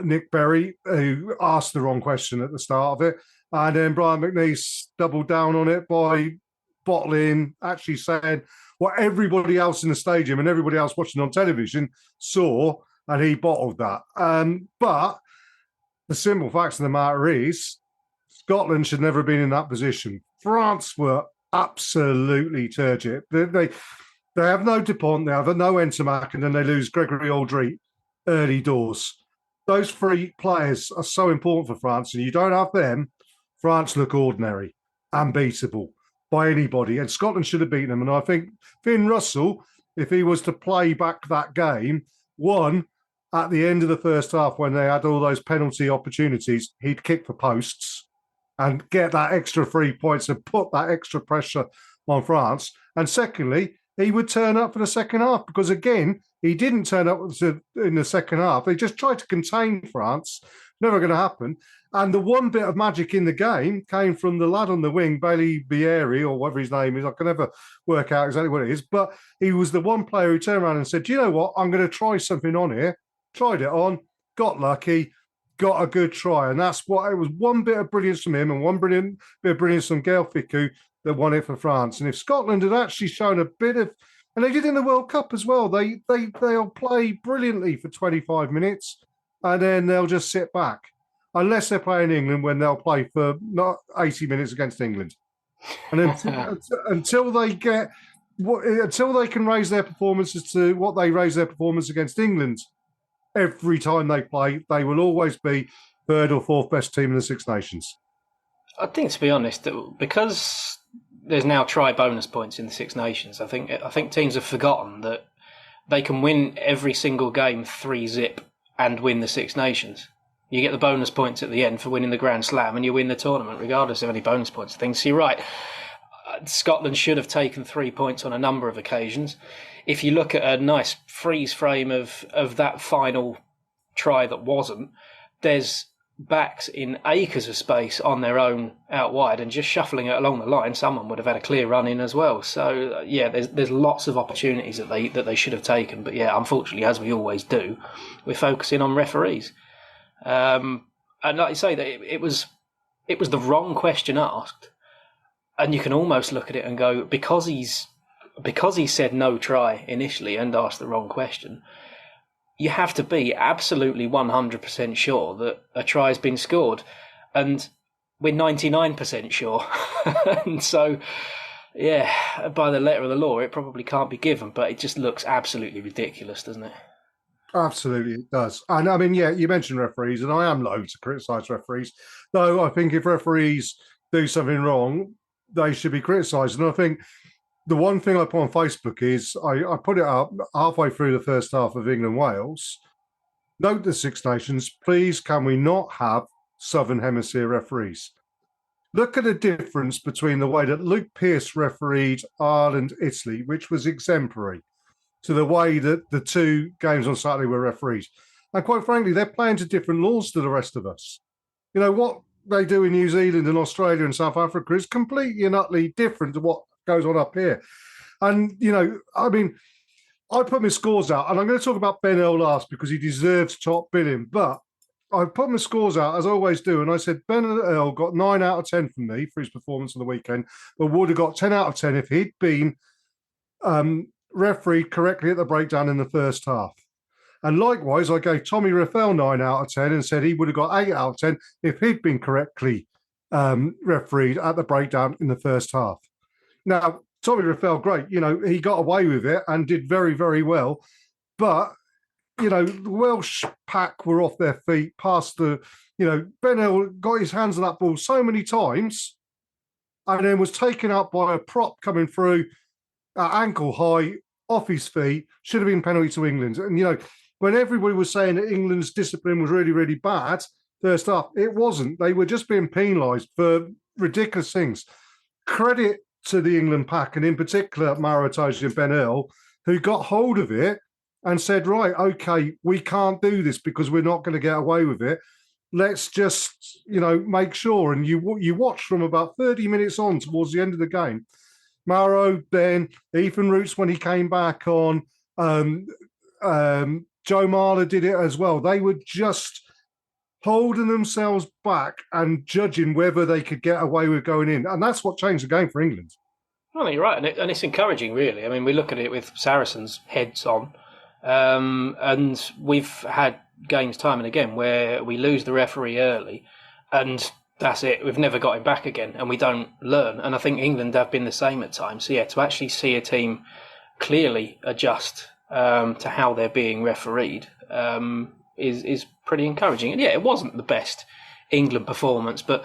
Nick Berry, who asked the wrong question at the start of it, and then Brian McNeice doubled down on it by bottling, actually saying what everybody else in the stadium and everybody else watching on television saw, and he bottled that. But the simple facts of the matter is, Scotland should never have been in that position. France were absolutely turgid. They have no Dupont, they have no Entomac, and then they lose Gregory Aldry early doors. Those three players are so important for France, and you don't have them, France look ordinary, unbeatable by anybody, and Scotland should have beaten them. And I think Finn Russell, if he was to play back that game, one, at the end of the first half when they had all those penalty opportunities, he'd kick for posts and get that extra 3 points and put that extra pressure on France. And secondly, he would turn up for the second half, because again, he didn't turn up in the second half. They just tried to contain France. Never going to happen. And the one bit of magic in the game came from the lad on the wing, Bailey Bieri, or whatever his name is. I can never work out exactly what it is. But he was the one player who turned around and said, do you know what? I'm going to try something on here. Tried it on, got lucky, got a good try. And that's what it was, one bit of brilliance from him and one bit of brilliance from Gael Fickou that won it for France. And if Scotland had actually shown a bit of, and they did in the World Cup as well, they'll play brilliantly for 25 minutes and then they'll just sit back. Unless they're playing England, when they'll play for not 80 minutes against England. And until they can raise their performances to what they raise their performance against England, every time they play, they will always be third or fourth best team in the Six Nations. I think, to be honest, because there's now try bonus points in the Six Nations, I think teams have forgotten that they can win every single game 3-0 and win the Six Nations. You get the bonus points at the end for winning the Grand Slam and you win the tournament, regardless of any bonus points and things. So you're right. Scotland should have taken 3 points on a number of occasions. If you look at a nice freeze frame of that final try that wasn't, there's backs in acres of space on their own out wide, and just shuffling it along the line, someone would have had a clear run in as well. So yeah, there's lots of opportunities that they should have taken. But yeah, unfortunately, as we always do, we're focusing on referees. And like you say, that it was the wrong question asked, and you can almost look at it and go, because he said no try initially and asked the wrong question, you have to be absolutely 100% sure that a try has been scored, and we're 99% sure. And so, yeah, by the letter of the law, it probably can't be given, but it just looks absolutely ridiculous, doesn't it? Absolutely, it does. And I mean, yeah, you mentioned referees, and I am loath to criticise referees, though I think if referees do something wrong, they should be criticised. And I think the one thing I put on Facebook is I put it up halfway through the first half of England-Wales. Note the Six Nations, please can we not have Southern Hemisphere referees? Look at the difference between the way that Luke Pearce refereed Ireland-Italy, which was exemplary, to the way that the two games on Saturday were refereed. And quite frankly, they're playing to different laws to the rest of us. You know, what they do in New Zealand and Australia and South Africa is completely and utterly different to what goes on up here. And, you know, I mean, I put my scores out, and I'm going to talk about Ben Earl last because he deserves top billing, but I put my scores out, as I always do, and I said Ben Earl got 9 out of 10 from me for his performance on the weekend, but would have got 10 out of 10 if he'd been refereed correctly at the breakdown in the first half. And likewise, I gave Tommy Raffel 9 out of 10 and said he would have got 8 out of 10 if he'd been correctly refereed at the breakdown in the first half. Now, Tommy Raffel, great. You know, he got away with it and did very, very well. But, you know, the Welsh pack were off their feet past the, you know, Ben Earl got his hands on that ball so many times and then was taken up by a prop coming through at ankle high, off his feet, should have been penalty to England. And, you know, when everybody was saying that England's discipline was really, really bad first half, it wasn't. They were just being penalised for ridiculous things. Credit to the England pack, and in particular, Maro Itoje and Ben Earl, who got hold of it and said, right, okay, we can't do this because we're not going to get away with it. Let's just, you know, make sure. And you watch from about 30 minutes on towards the end of the game, Maro, Ben, Ethan Roots when he came back on, Joe Marler did it as well. They were just holding themselves back and judging whether they could get away with going in. And that's what changed the game for England. I think you're right. And it's encouraging, really. I mean, we look at it with Saracens' heads on. And we've had games time and again where we lose the referee early and that's it. We've never got him back again and we don't learn. And I think England have been the same at times. So, yeah, to actually see a team clearly adjust to how they're being refereed is pretty encouraging. And yeah, it wasn't the best England performance, but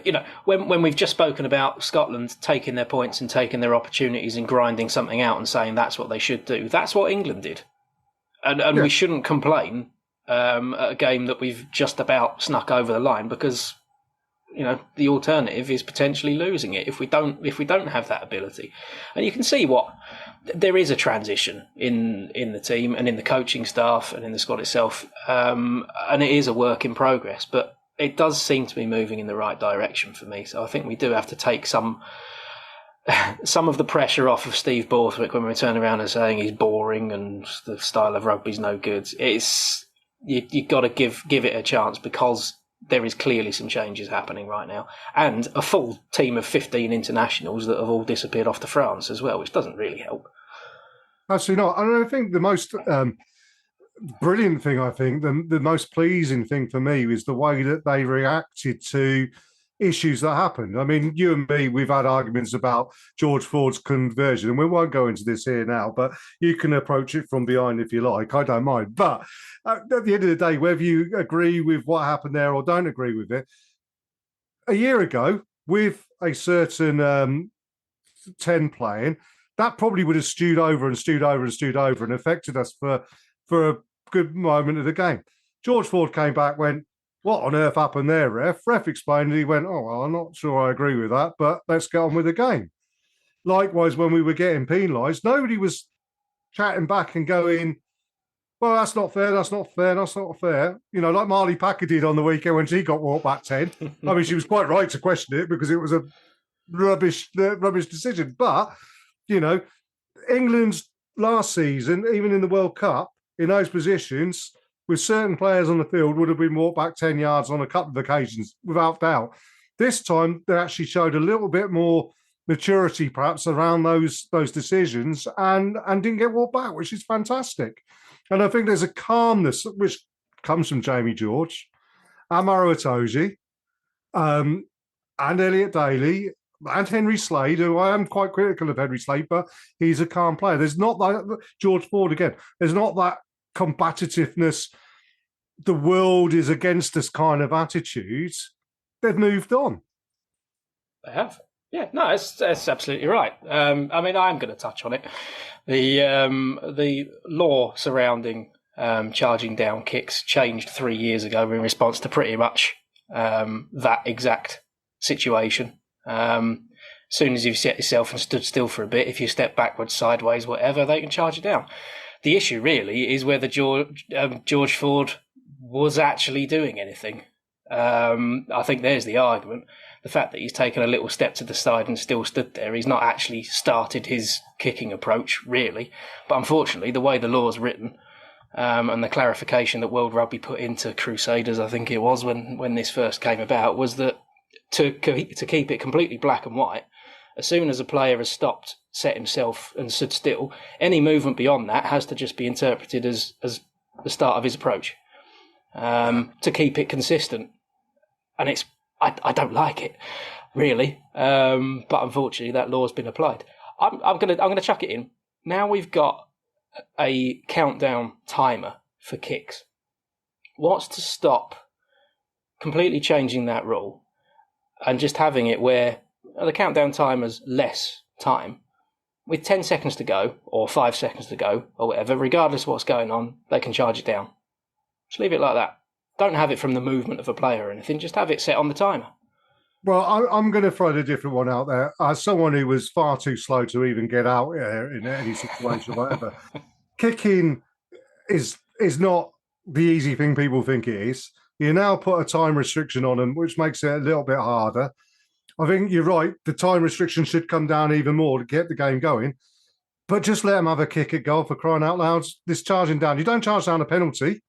you know, when we've just spoken about Scotland taking their points and taking their opportunities and grinding something out and saying that's what they should do, that's what England did. And we shouldn't complain at a game that we've just about snuck over the line because, you know, the alternative is potentially losing it if we don't have that ability. And you can see there is a transition in the team and in the coaching staff and in the squad itself, and it is a work in progress, but it does seem to be moving in the right direction for me. So I think we do have to take some of the pressure off of Steve Borthwick when we turn around and saying he's boring and the style of rugby's no good. It's you got to give it a chance because there is clearly some changes happening right now, and a full team of 15 internationals that have all disappeared off to France as well, which doesn't really help. Absolutely not. And I think the most brilliant thing, the most pleasing thing for me is the way that they reacted to issues that happened. I mean, you and me, we've had arguments about George Ford's conversion, and we won't go into this here now, but you can approach it from behind if you like. I don't mind. But at the end of the day, whether you agree with what happened there or don't agree with it, a year ago, with a certain 10 playing, that probably would have stewed over and affected us for a good moment of the game. George Ford came back, went, what on earth happened there, ref? Ref explained, and he went, oh, well, I'm not sure I agree with that, but let's get on with the game. Likewise, when we were getting penalised, nobody was chatting back and going, well, that's not fair, that's not fair, that's not fair. You know, like Marley Packer did on the weekend when she got walked back 10. I mean, she was quite right to question it because it was a rubbish decision. But, you know, England's last season, even in the World Cup, in those positions, with certain players on the field, would have been walked back 10 yards on a couple of occasions, without doubt. This time, they actually showed a little bit more maturity, perhaps, around those decisions and didn't get walked back, which is fantastic. And I think there's a calmness which comes from Jamie George, Maro Itoje, and Elliot Daly, and Henry Slade, who I am quite critical of Henry Slade, but he's a calm player. There's not that, George Ford again, there's not that combativeness, the world is against us kind of attitude. They've moved on. They have. Yeah, no, that's absolutely right. I mean, I am going to touch on it. The law surrounding charging down kicks changed 3 years ago in response to pretty much that exact situation. As soon as you've set yourself and stood still for a bit, if you step backwards, sideways, whatever, they can charge you down. The issue really is whether George Ford was actually doing anything. I think there's the argument. The fact that he's taken a little step to the side and still stood there, he's not actually started his kicking approach, really. But unfortunately, the way the law's written, and the clarification that World Rugby put into Crusaders, I think it was, when this first came about, was that to keep it completely black and white, as soon as a player has stopped, set himself and stood still, any movement beyond that has to just be interpreted as the start of his approach, to keep it consistent. And I don't like it, really, but unfortunately that law's been applied. I'm gonna chuck it in. Now we've got a countdown timer for kicks. What's to stop completely changing that rule and just having it where the countdown timer's less time, with 10 seconds to go or 5 seconds to go or whatever, regardless of what's going on, they can charge it down. Just leave it like that. Don't have it from the movement of a player or anything. Just have it set on the timer. Well, I'm going to throw the different one out there. As someone who was far too slow to even get out in any situation or whatever, kicking is not the easy thing people think it is. You now put a time restriction on them, which makes it a little bit harder. I think you're right. The time restriction should come down even more to get the game going. But just let them have a kick at goal, for crying out loud. This charging down, you don't charge down a penalty.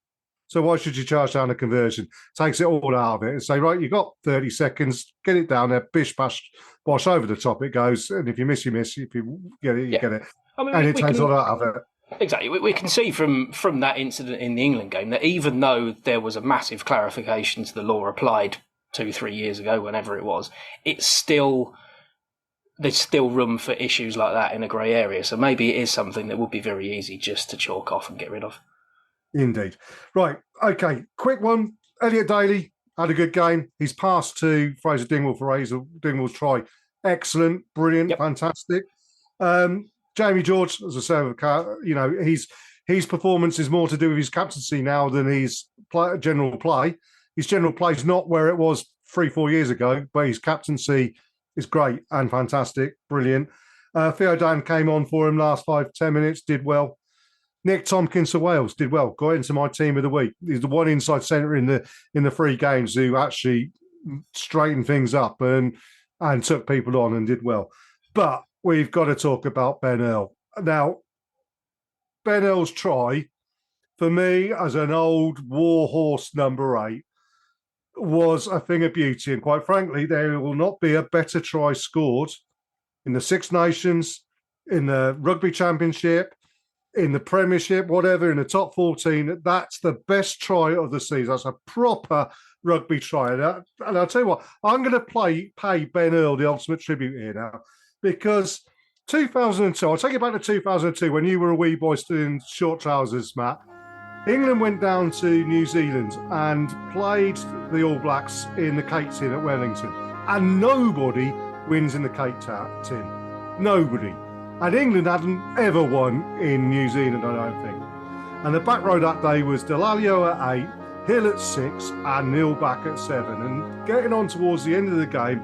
So why should you charge down a conversion? Takes it all out of it and say, right, you got 30 seconds, get it down there, bish, bash, bosh, over the top it goes. And if you miss, you miss. If you get it, you get it. I mean, and it takes all out of it. Exactly. We can see from that incident in the England game that even though there was a massive clarification to the law applied 2-3 years ago, whenever it was, there's still room for issues like that in a grey area. So maybe it is something that would be very easy just to chalk off and get rid of. Indeed. Right. Okay. Quick one. Elliot Daly had a good game. He's passed to Fraser Dingwall for Dingwall's try. Excellent. Brilliant. Fantastic. Jamie George, as I say, his performance is more to do with his captaincy now than his general play. His general play is not where it was 3-4 years ago, but his captaincy is great and fantastic. Brilliant. Theo Dan came on for him last 5-10 minutes, did well. Nick Tompkins for Wales did well. Got into my team of the week. He's the one inside centre in the 3 games who actually straightened things up and took people on and did well. But we've got to talk about Ben Earl. Now, Ben Earl's try, for me, as an old warhorse number 8, was a thing of beauty. And quite frankly, there will not be a better try scored in the Six Nations, in the Rugby Championship, in the Premiership, whatever, in the top 14. That's the best try of the season. That's a proper rugby try. And I'll tell you what, I'm going to pay Ben Earl the ultimate tribute here now, because 2002, I'll take you back to 2002 when you were a wee boy still in short trousers, Matt. England went down to New Zealand and played the All Blacks in the cake tin at Wellington. And nobody wins in the cake tin. Nobody. And England hadn't ever won in New Zealand, I don't think. And the back row that day was Delalio at 8, Hill at 6, and Neil Back at 7. And getting on towards the end of the game,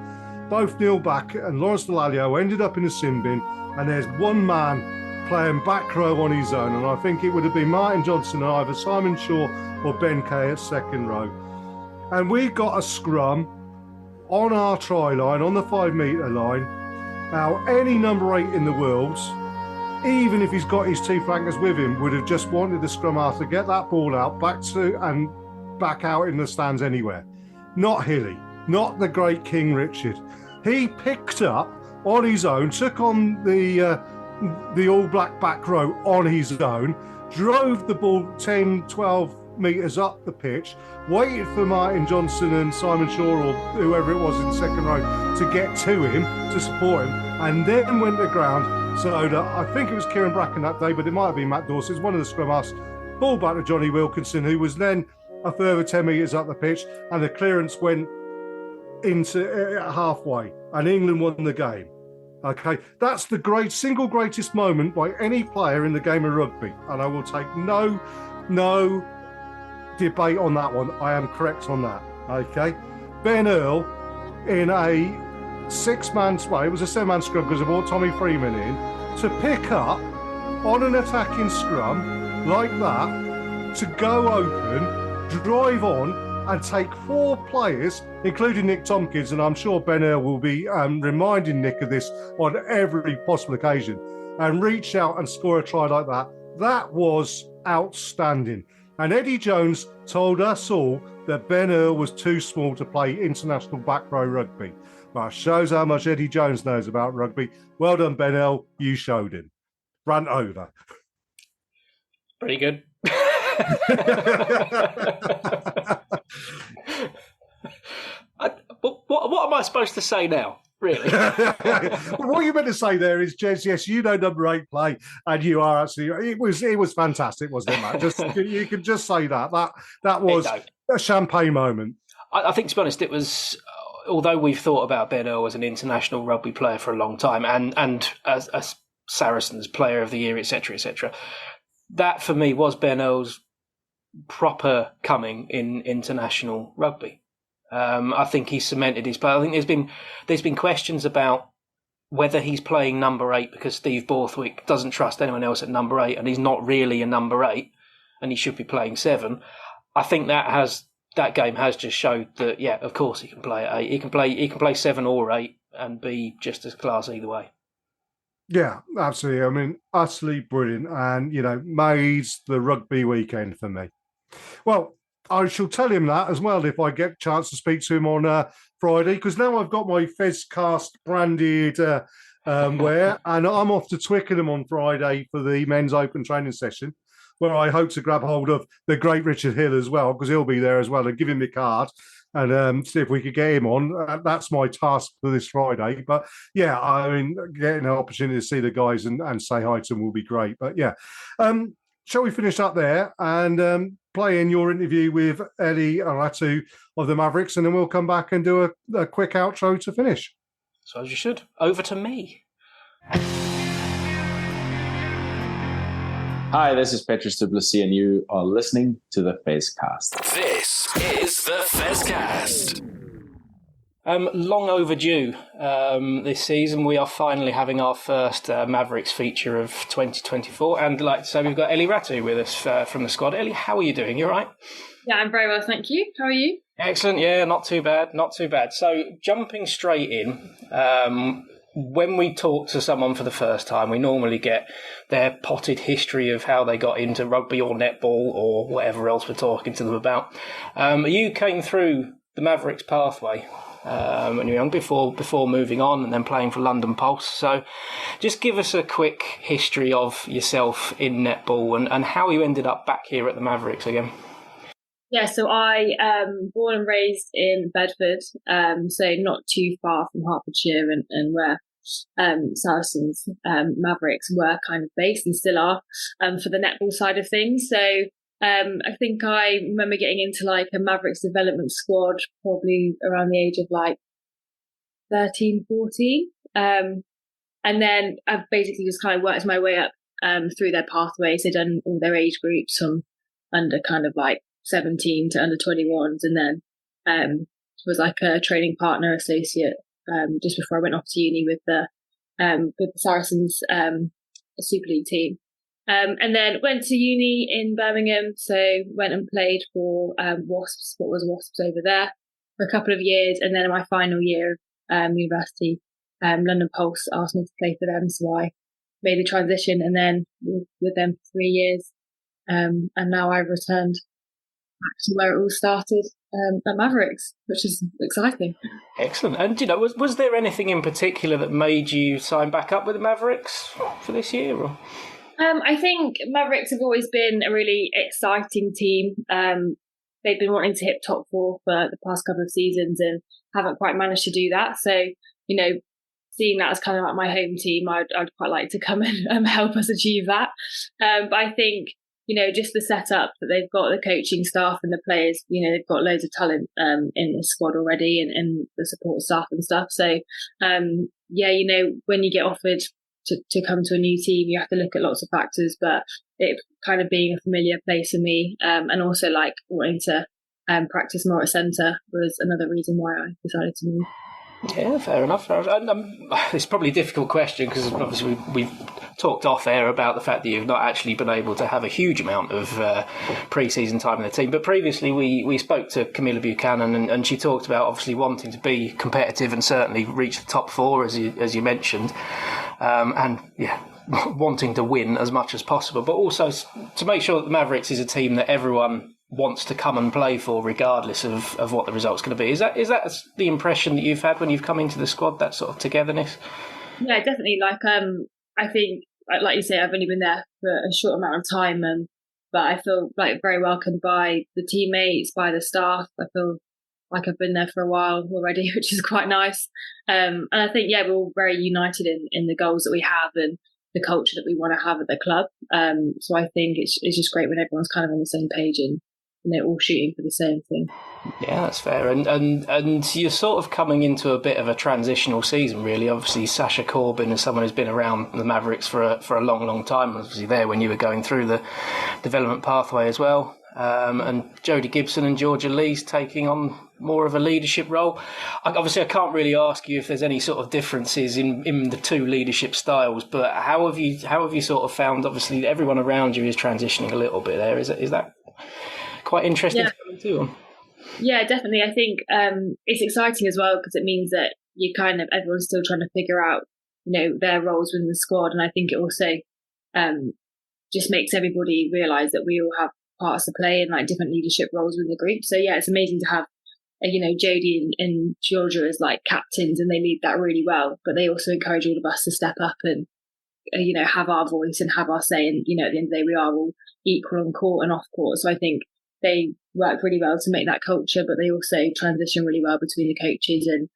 both Neil Back and Lawrence Delalio ended up in the sin bin, and there's one man playing back row on his own. And I think it would have been Martin Johnson and either Simon Shaw or Ben Kay at second row. And we got a scrum on our try line, on the 5 metre line. Now, any number 8 in the world, even if he's got his 2 flankers with him, would have just wanted the scrum half to get that ball out, back out in the stands anywhere. Not Hilly, not the great King Richard. He picked up on his own, took on the All Black back row on his own, drove the ball 10, 12 metres up the pitch, waited for Martin Johnson and Simon Shaw or whoever it was in second row to get to him, to support him, and then went to ground. So that I think it was Kieran Bracken that day, but it might have been Matt Dorset, one of the scrum halves, ball back to Johnny Wilkinson, who was then a further 10 metres up the pitch, and the clearance went into halfway, and England won the game. Okay, that's the single greatest moment by any player in the game of rugby, and I will take no debate on that one. I am correct on that. Okay, Ben Earl in a it was a 7-man scrum because I brought Tommy Freeman in to pick up on an attacking scrum like that, to go open, drive on, and take 4 players, including Nick Tompkins, and I'm sure Ben Earl will be reminding Nick of this on every possible occasion, and reach out and score a try like that. That was outstanding. And Eddie Jones told us all that Ben Earl was too small to play international back row rugby. Well, it shows how much Eddie Jones knows about rugby. Well done, Ben Earl. You showed him. Rant over. Pretty good. What am I supposed to say now, really? What you meant to say there is, Jez, yes, you know number 8 play, and you are actually. It was fantastic, wasn't it, Matt? You could just say that was a champagne moment. I think, to be honest, it was. Although we've thought about Ben Earl as an international rugby player for a long time, and as a Saracens Player of the Year, etc., that for me was Ben Earl's proper coming in international rugby. I think he cemented his play. I think there's been questions about whether he's playing number 8 because Steve Borthwick doesn't trust anyone else at number 8, and he's not really a number 8, and he should be playing 7. I think that game has just showed that, yeah, of course he can play at 8. He can play 7 or 8 and be just as class either way. Yeah, absolutely. I mean, utterly brilliant, and made the rugby weekend for me. Well, I shall tell him that as well if I get a chance to speak to him on Friday, because now I've got my Fezcast branded wear, and I'm off to Twickenham on Friday for the men's open training session, where I hope to grab hold of the great Richard Hill as well, because he'll be there as well, and give him the card and see if we could get him on. That's my task for this Friday. But yeah, I mean, getting an opportunity to see the guys and say hi to them will be great. But yeah, shall we finish up there and play in your interview with Ellie Rattu of the Mavericks, and then we'll come back and do a quick outro to finish. So as you should. Over to me. Hi, this is Petrus Duplessis, and you are listening to the Fezcast. This is the Fezcast. Long overdue this season. We are finally having our first Mavericks feature of 2024, and I'd like to say we've got Ellie Rattu with us from the squad. Ellie, how are you doing? You all right? Yeah, I'm very well, thank you. How are you? Excellent. Yeah, not too bad. So jumping straight in, when we talk to someone for the first time, we normally get their potted history of how they got into rugby or netball or whatever else we're talking to them about. You came through the Mavericks pathway when you were young, before moving on and then playing for London Pulse. So just give us a quick history of yourself in netball and how you ended up back here at the Mavericks again. Yeah, so I born and raised in Bedford, so not too far from Hertfordshire and where Saracens Mavericks were kind of based and still are for the netball side of things. So I think I remember getting into like a Mavericks development squad probably around the age of like 13, 14. And then I've basically just kind of worked my way up through their pathways. They'd done all their age groups from under kind of like 17 to under 21s, and then was like a training partner associate just before I went off to uni with the Saracens Super League team. And then went to uni in Birmingham, so went and played for Wasps, what was Wasps over there, for a couple of years, and then in my final year of university, London Pulse asked me to play for them, so I made the transition and then with them for 3 years, and now I've returned back to where it all started at Mavericks, which is exciting. Excellent. And was there anything in particular that made you sign back up with the Mavericks for this year? Or? I think Mavericks have always been a really exciting team. They've been wanting to hit top 4 for the past couple of seasons and haven't quite managed to do that. So, seeing that as kind of like my home team, I'd quite like to come and help us achieve that. But I think just the setup that they've got, the coaching staff and the players, they've got loads of talent in the squad already and the support staff and stuff. So, when you get offered to come to a new team, you have to look at lots of factors, but it kind of being a familiar place for me, and also like wanting to practice more at centre was another reason why I decided to move. Yeah, fair enough. It's probably a difficult question because obviously we've talked off air about the fact that you've not actually been able to have a huge amount of pre-season time in the team. But previously we spoke to Camilla Buchanan and she talked about obviously wanting to be competitive and certainly reach the top four, as you mentioned. Wanting to win as much as possible, but also to make sure that the Mavericks is a team that everyone wants to come and play for, regardless of what the result's going to be. Is that the impression that you've had when you've come into the squad, that sort of togetherness? Yeah, definitely. I think, like you say, I've only been there for a short amount of time, but I feel like very welcomed by the teammates, by the staff. I feel like I've been there for a while already, which is quite nice. And I think, we're all very united in the goals that we have and the culture that we want to have at the club. So I think it's just great when everyone's kind of on the same page and all shooting for the same thing. Yeah, that's fair. And you're sort of coming into a bit of a transitional season, really. Obviously, Sasha Corbin is someone who's been around the Mavericks for a long, long time. Obviously, there when you were going through the development pathway as well. And Jodie Gibson and Georgia Lee's taking on more of a leadership role. I can't really ask you if there's any sort of differences in the two leadership styles, but how have you sort of found? Obviously, everyone around you is transitioning a little bit there. Is that quite interesting to come into? Yeah, definitely. I think it's exciting as well because it means that everyone's still trying to figure out their roles within the squad, and I think it also just makes everybody realise that we all have parts to play and like different leadership roles within the group. So yeah, it's amazing to have Jodie and Georgia as like captains, and they lead that really well, but they also encourage all of us to step up and have our voice and have our say, and at the end of the day we are all equal on court and off court. So I think they work really well to make that culture, but they also transition really well between the coaches and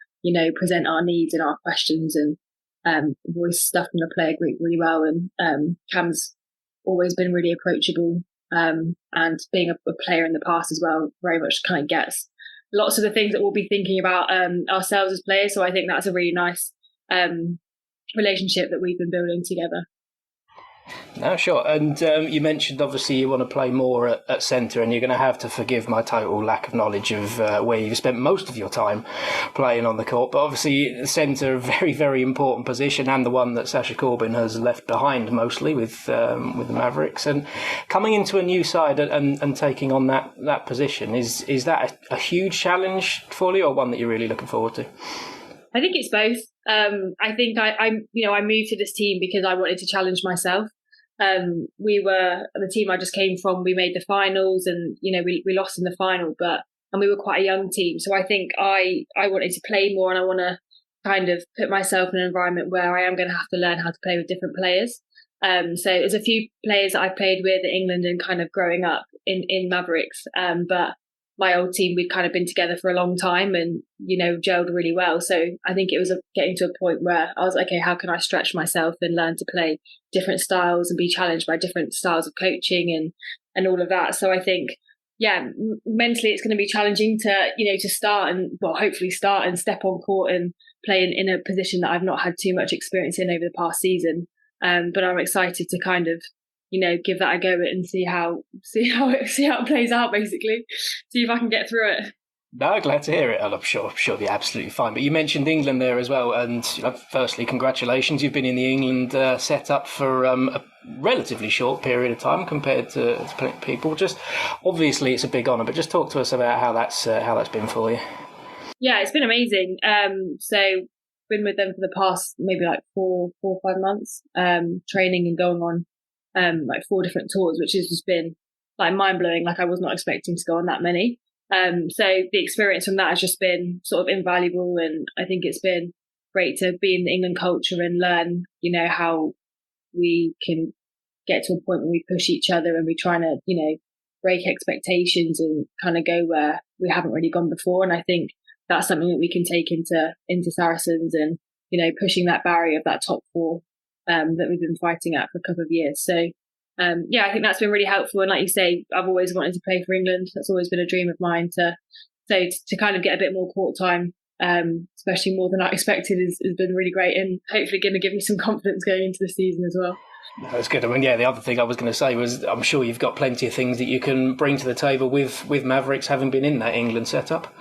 present our needs and our questions and voice stuff from the player group really well. And Cam's always been really approachable, and being a player in the past as well, very much kind of gets lots of the things that we'll be thinking about ourselves as players. So I think that's a really nice relationship that we've been building together. No, sure. And you mentioned obviously you want to play more at centre, and you're going to have to forgive my total lack of knowledge of where you've spent most of your time playing on the court. But obviously centre, a very, very important position, and the one that Sasha Corbin has left behind mostly with the Mavericks. And coming into a new side and taking on that position, is that a huge challenge for you, or one that you're really looking forward to? I think it's both. I think I moved to this team because I wanted to challenge myself. We were the team I just came from. We made the finals, and we lost in the final, and we were quite a young team. So I think I wanted to play more, and I want to kind of put myself in an environment where I am going to have to learn how to play with different players. So there's a few players that I've played with in England and kind of growing up in Mavericks, but my old team, we'd kind of been together for a long time and, gelled really well. So I think it was getting to a point where I was like, okay, how can I stretch myself and learn to play different styles and be challenged by different styles of coaching and all of that. So I think, mentally it's going to be challenging to start and, hopefully start and step on court and play in a position that I've not had too much experience in over the past season. But I'm excited to kind of, give that a go and see how it plays out, basically. See if I can get through it. No, glad to hear it. And I'm sure it'll be absolutely fine. But you mentioned England there as well. And firstly, congratulations. You've been in the England setup for a relatively short period of time compared to people. Just obviously, it's a big honour. But just talk to us about how that's been for you. Yeah, it's been amazing. So been with them for the past maybe like 4 or 5 months, training and going on 4 different tours, which has just been like mind blowing. Like I was not expecting to go on that many. So the experience from that has just been sort of invaluable, and I think it's been great to be in the England culture and learn, how we can get to a point where we push each other and we try to, break expectations and kind of go where we haven't really gone before. And I think that's something that we can take into Saracens and, pushing that barrier of that top 4 that we've been fighting at for a couple of years. So I think that's been really helpful. And like you say, I've always wanted to play for England. That's always been a dream of mine to kind of get a bit more court time, especially more than I expected, has been really great, and hopefully going to give me some confidence going into the season as well. That's good. I mean, the other thing I was going to say was I'm sure you've got plenty of things that you can bring to the table with Mavericks, having been in that England setup.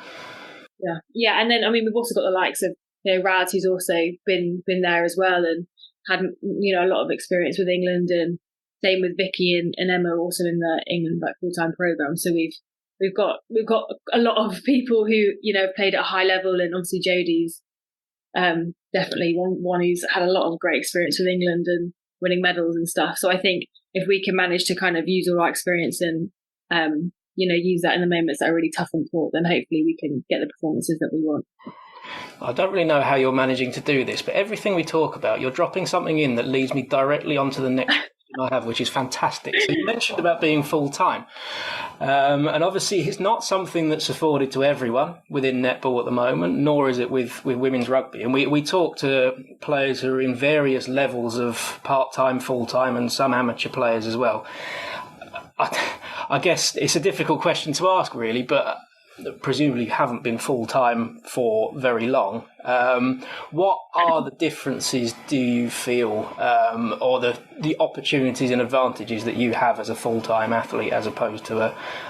Yeah, and then I mean we've also got the likes of Rad, who's also been there as well and had a lot of experience with England, and same with Vicky and Emma, also in the England full-time program. So we've got a lot of people who played at a high level, and obviously Jodie's definitely one who's had a lot of great experience with England and winning medals and stuff. So I think if we can manage to kind of use all our experience and use that in the moments that are really tough on court, then hopefully we can get the performances that we want. I don't really know how you're managing to do this, but everything we talk about, you're dropping something in that leads me directly onto the next question I have, which is fantastic. So you mentioned about being full-time. And obviously it's not something that's afforded to everyone within netball at the moment, nor is it with women's rugby. And we talk to players who are in various levels of part-time, full-time, and some amateur players as well. I guess it's a difficult question to ask, really, but presumably haven't been full-time for very long. What are the differences, do you feel, or the opportunities and advantages that you have as a full-time athlete as opposed to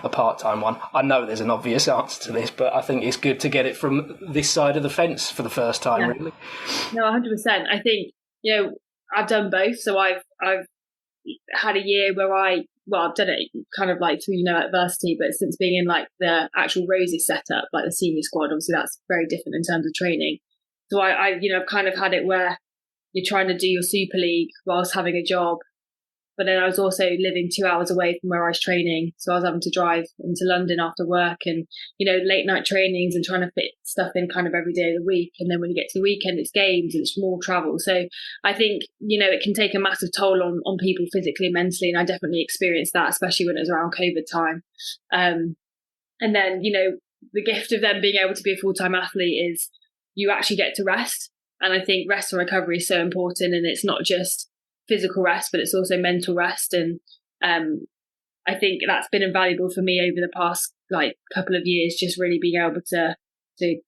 a part-time one? I know there's an obvious answer to this, but I think it's good to get it from this side of the fence for the first time, really. No, 100%. I think, I've done both. So I've had a year where I've done it kind of like through, adversity, but since being in like the actual Roses setup, like the senior squad, obviously that's very different in terms of training. So I've kind of had it where you're trying to do your Super League whilst having a job. But then I was also living 2 hours away from where I was training. So I was having to drive into London after work and, late night trainings and trying to fit stuff in kind of every day of the week. And then when you get to the weekend, it's games and it's more travel. So I think, it can take a massive toll on people physically and mentally. And I definitely experienced that, especially when it was around COVID time. And then, the gift of then being able to be a full-time athlete is you actually get to rest. And I think rest and recovery is so important. And it's not just physical rest, but it's also mental rest. And I think that's been invaluable for me over the past couple of years, just really being able to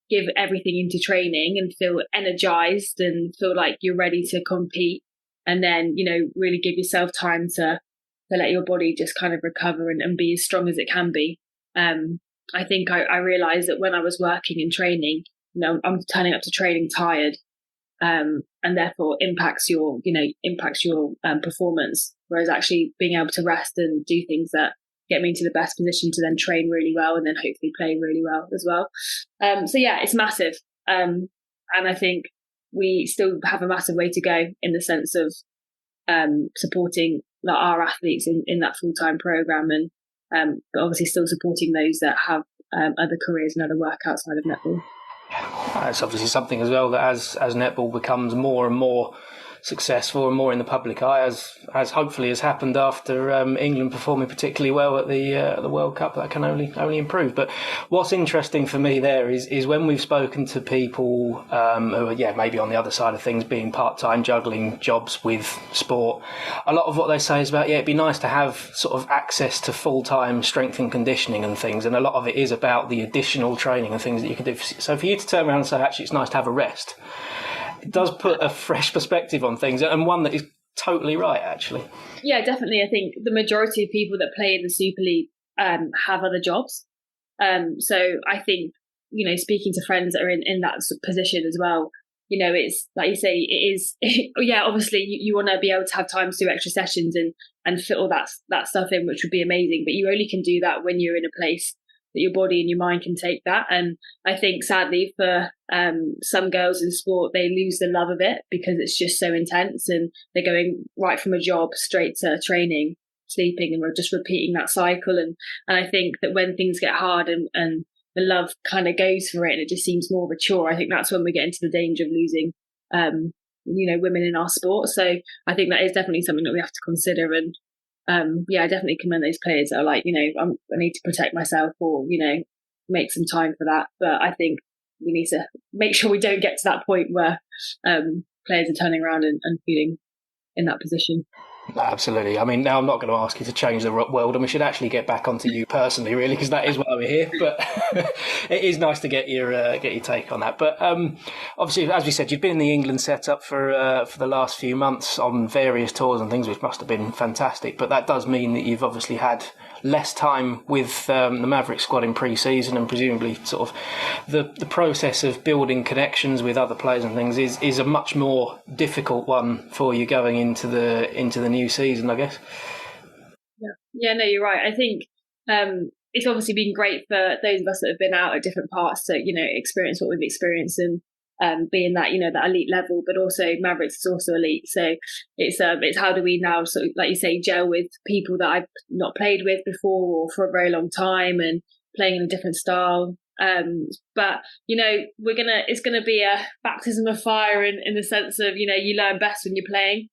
give everything into training and feel energized and feel like you're ready to compete, and then really give yourself time to let your body just kind of recover and be as strong as it can be. I think I realized that when I was working and training, I'm turning up to training tired, and therefore impacts your performance. Whereas actually being able to rest and do things that get me into the best position to then train really well and then hopefully play really well as well. So yeah, it's massive. And I think we still have a massive way to go in the sense of supporting our athletes in that full-time program, and but obviously still supporting those that have other careers and other work outside of netball. It's obviously something as well that as netball becomes more and more successful and more in the public eye, as hopefully has happened after England performing particularly well at the World Cup, that can only improve. But what's interesting for me there is when we've spoken to people who are maybe on the other side of things, being part-time, juggling jobs with sport, a lot of what they say is about it'd be nice to have sort of access to full-time strength and conditioning and things, and a lot of it is about the additional training and things that you can do. So for you to turn around and say actually it's nice to have a rest, it does put a fresh perspective on things, and one that is totally right, actually. Yeah, definitely. I think the majority of people that play in the Super League have other jobs. So I think, speaking to friends that are in that position as well, it's like you say, it is, obviously you want to be able to have time to do extra sessions and fit all that stuff in, which would be amazing. But you only can do that when you're in a place that your body and your mind can take that. And I think sadly for some girls in sport, they lose the love of it because it's just so intense, and they're going right from a job straight to training, sleeping, and we're just repeating that cycle. And I think that when things get hard and the love kind of goes for it and it just seems more of a chore, I think that's when we get into the danger of losing women in our sport. So I think that is definitely something that we have to consider. And I definitely commend those players that are like, I need to protect myself, or, make some time for that. But I think we need to make sure we don't get to that point where players are turning around and feeling in that position. Absolutely. I mean, now I'm not going to ask you to change the world, and we should actually get back onto you personally, really, because that is why we're here. But it is nice to get your take on that. But obviously, as we said, you've been in the England setup for the last few months on various tours and things, which must have been fantastic. But that does mean that you've obviously had less time with the Mavericks squad in pre-season, and presumably sort of the process of building connections with other players and things is a much more difficult one for you going into the new season, I guess. Yeah, no, you're right. I think it's obviously been great for those of us that have been out at different parts to, experience what we've experienced and being that, that elite level, but also Mavericks is also elite. So it's how do we now sort of, like you say, gel with people that I've not played with before or for a very long time and playing in a different style. But it's gonna be a baptism of fire in the sense of, you learn best when you're playing,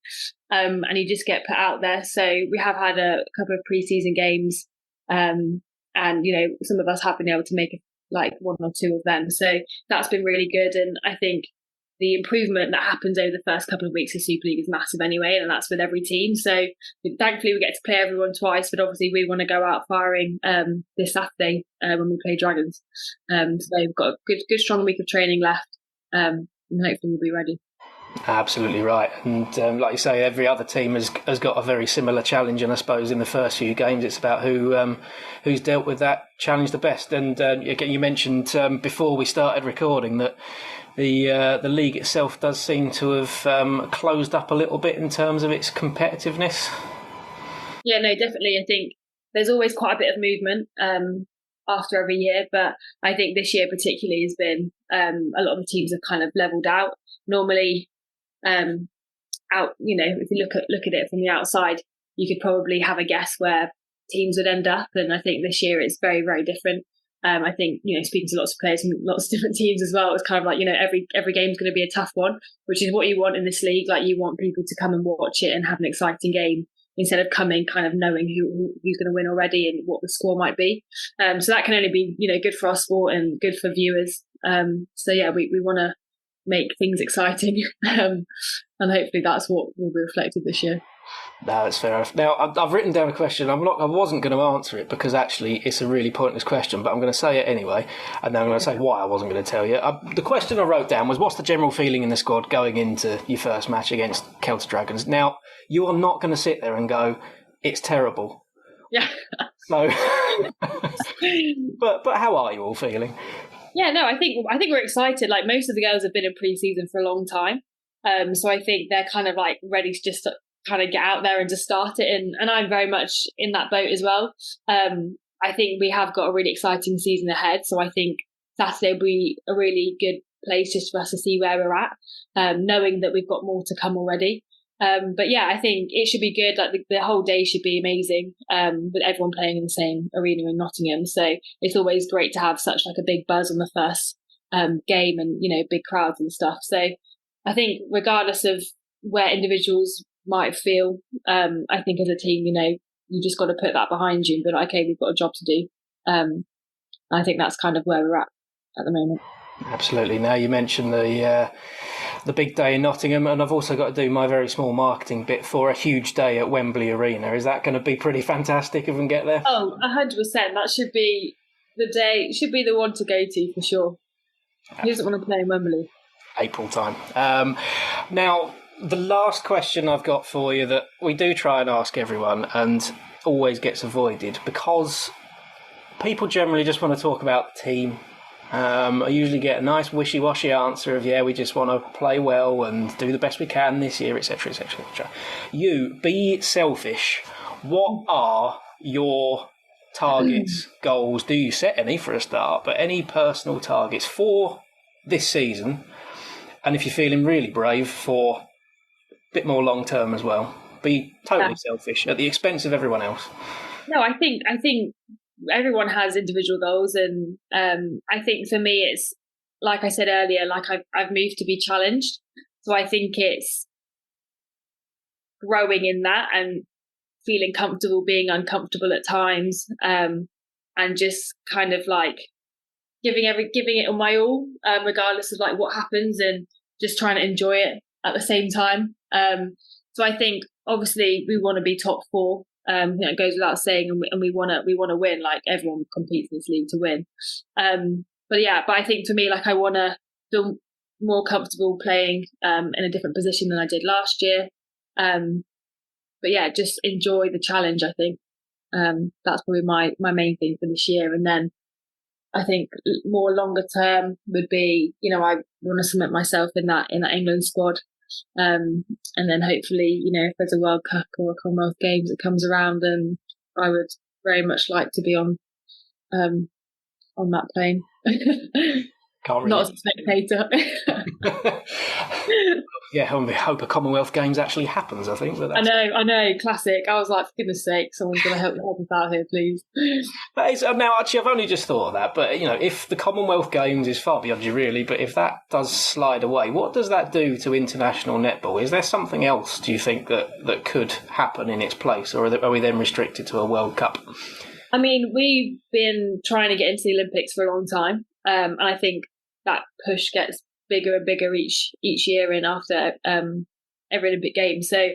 and you just get put out there. So we have had a couple of pre-season games, and some of us have been able to make like one or two of them. So that's been really good. And I think the improvement that happens over the first couple of weeks of Super League is massive anyway, and that's with every team. So thankfully we get to play everyone twice, but obviously we want to go out firing this Saturday when we play Dragons. So we've got a good strong week of training left, and hopefully we'll be ready. Absolutely right. And like you say, every other team has got a very similar challenge, and I suppose in the first few games it's about who's dealt with that challenge the best. And you mentioned before we started recording that the league itself does seem to have closed up a little bit in terms of its competitiveness. Yeah, no, definitely. I think there's always quite a bit of movement after every year, but I think this year particularly has been a lot of the teams have kind of leveled out. Normally, if you look at it from the outside, you could probably have a guess where teams would end up, and I think this year it's very, very different. I think, speaking to lots of players from lots of different teams as well, it's kind of like, every game's going to be a tough one, which is what you want in this league. Like, you want people to come and watch it and have an exciting game instead of coming kind of knowing who's going to win already and what the score might be. So that can only be, good for our sport and good for viewers. So yeah, we want to make things exciting, and hopefully that's what will be reflected this year. No, that's fair enough. Now, I've written down a question. I wasn't going to answer it because actually it's a really pointless question, but I'm going to say it anyway, and then I'm going to say why I wasn't going to tell you. The question I wrote down was, what's the general feeling in the squad going into your first match against Celtic Dragons? Now, you are not going to sit there and go, it's terrible. Yeah. So, but how are you all feeling? Yeah, no, I think we're excited. Like, most of the girls have been in pre-season for a long time, so I think they're kind of like ready to just kind of get out there and just start it. And I'm very much in that boat as well. I think we have got a really exciting season ahead, so I think Saturday will be a really good place just for us to see where we're at, knowing that we've got more to come already. But yeah, I think it should be good. Like the whole day should be amazing, with everyone playing in the same arena in Nottingham. So it's always great to have such like a big buzz on the first game, and big crowds and stuff. So I think regardless of where individuals might feel, I think as a team, you just got to put that behind you and be like, okay, we've got a job to do. I think that's kind of where we're at the moment. Absolutely. Now you mentioned the big day in Nottingham, and I've also got to do my very small marketing bit for a huge day at Wembley Arena. Is that going to be pretty fantastic if we can get there? Oh, 100%. That should be the day, should be the one to go to for sure. Who doesn't want to play in Wembley? April time. Now, the last question I've got for you that we do try and ask everyone and always gets avoided because people generally just want to talk about the team. I usually get a nice wishy-washy answer of, yeah, we just want to play well and do the best we can this year, etc., etc., etc. You, be selfish. What are your targets, goals? Do you set any for a start? But any personal targets for this season? And if you're feeling really brave, for a bit more long-term as well. Be totally selfish at the expense of everyone else. No, I think everyone has individual goals, and I think for me it's like I said earlier, like I've moved to be challenged, so I think it's growing in that and feeling comfortable being uncomfortable at times, and just kind of like giving it all my all, regardless of like what happens, and just trying to enjoy it at the same time. So I think obviously we want to be top four. It goes without saying, and we want to win. Like everyone competes in this league to win. But I think for me, like I want to feel more comfortable playing in a different position than I did last year. Just enjoy the challenge. I think that's probably my main thing for this year. And then I think more longer term would be, I want to cement myself in that England squad. And then hopefully, if there's a World Cup or a Commonwealth Games that comes around, then I would very much like to be on that plane. Not as a spectator. We hope a Commonwealth Games actually happens, I think. But I know, classic. I was like, for goodness sake, someone's going to help us out here, please. Now, actually, I've only just thought of that, but, if the Commonwealth Games is far beyond you, really, but if that does slide away, what does that do to international netball? Is there something else, do you think, that could happen in its place, or are we then restricted to a World Cup? I mean, we've been trying to get into the Olympics for a long time, and I think that push gets bigger and bigger each year and after every Olympic game. So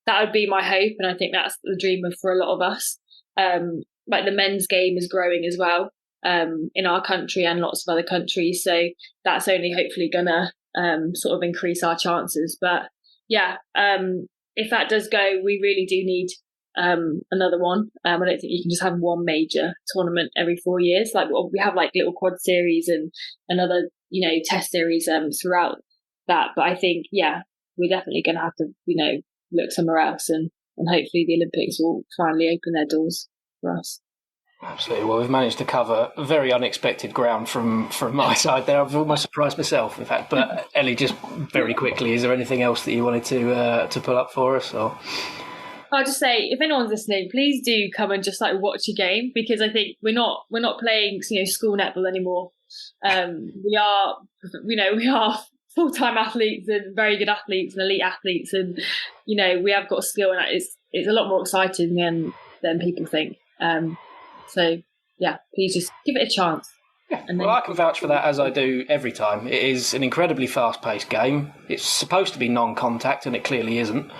that would be my hope, and I think that's the dream for a lot of us. Like the men's game is growing as well in our country and lots of other countries. So that's only hopefully gonna sort of increase our chances. But if that does go, we really do need another one. I don't think you can just have one major tournament every 4 years. Like we have like little quad series and another, test series throughout that. But I think, we're definitely going to have to, look somewhere else, and hopefully the Olympics will finally open their doors for us. Absolutely. Well, we've managed to cover very unexpected ground from my side there. I've almost surprised myself, in fact. But Ellie, just very quickly, is there anything else that you wanted to pull up for us, or? I'll just say, if anyone's listening, please do come and just like watch a game, because I think we're not playing school netball anymore. We are full-time athletes and very good athletes and elite athletes, and we have got skill, and it's a lot more exciting than people think. Please just give it a chance. Yeah, well, I can vouch for that, as I do every time. It is an incredibly fast-paced game. It's supposed to be non-contact, and it clearly isn't.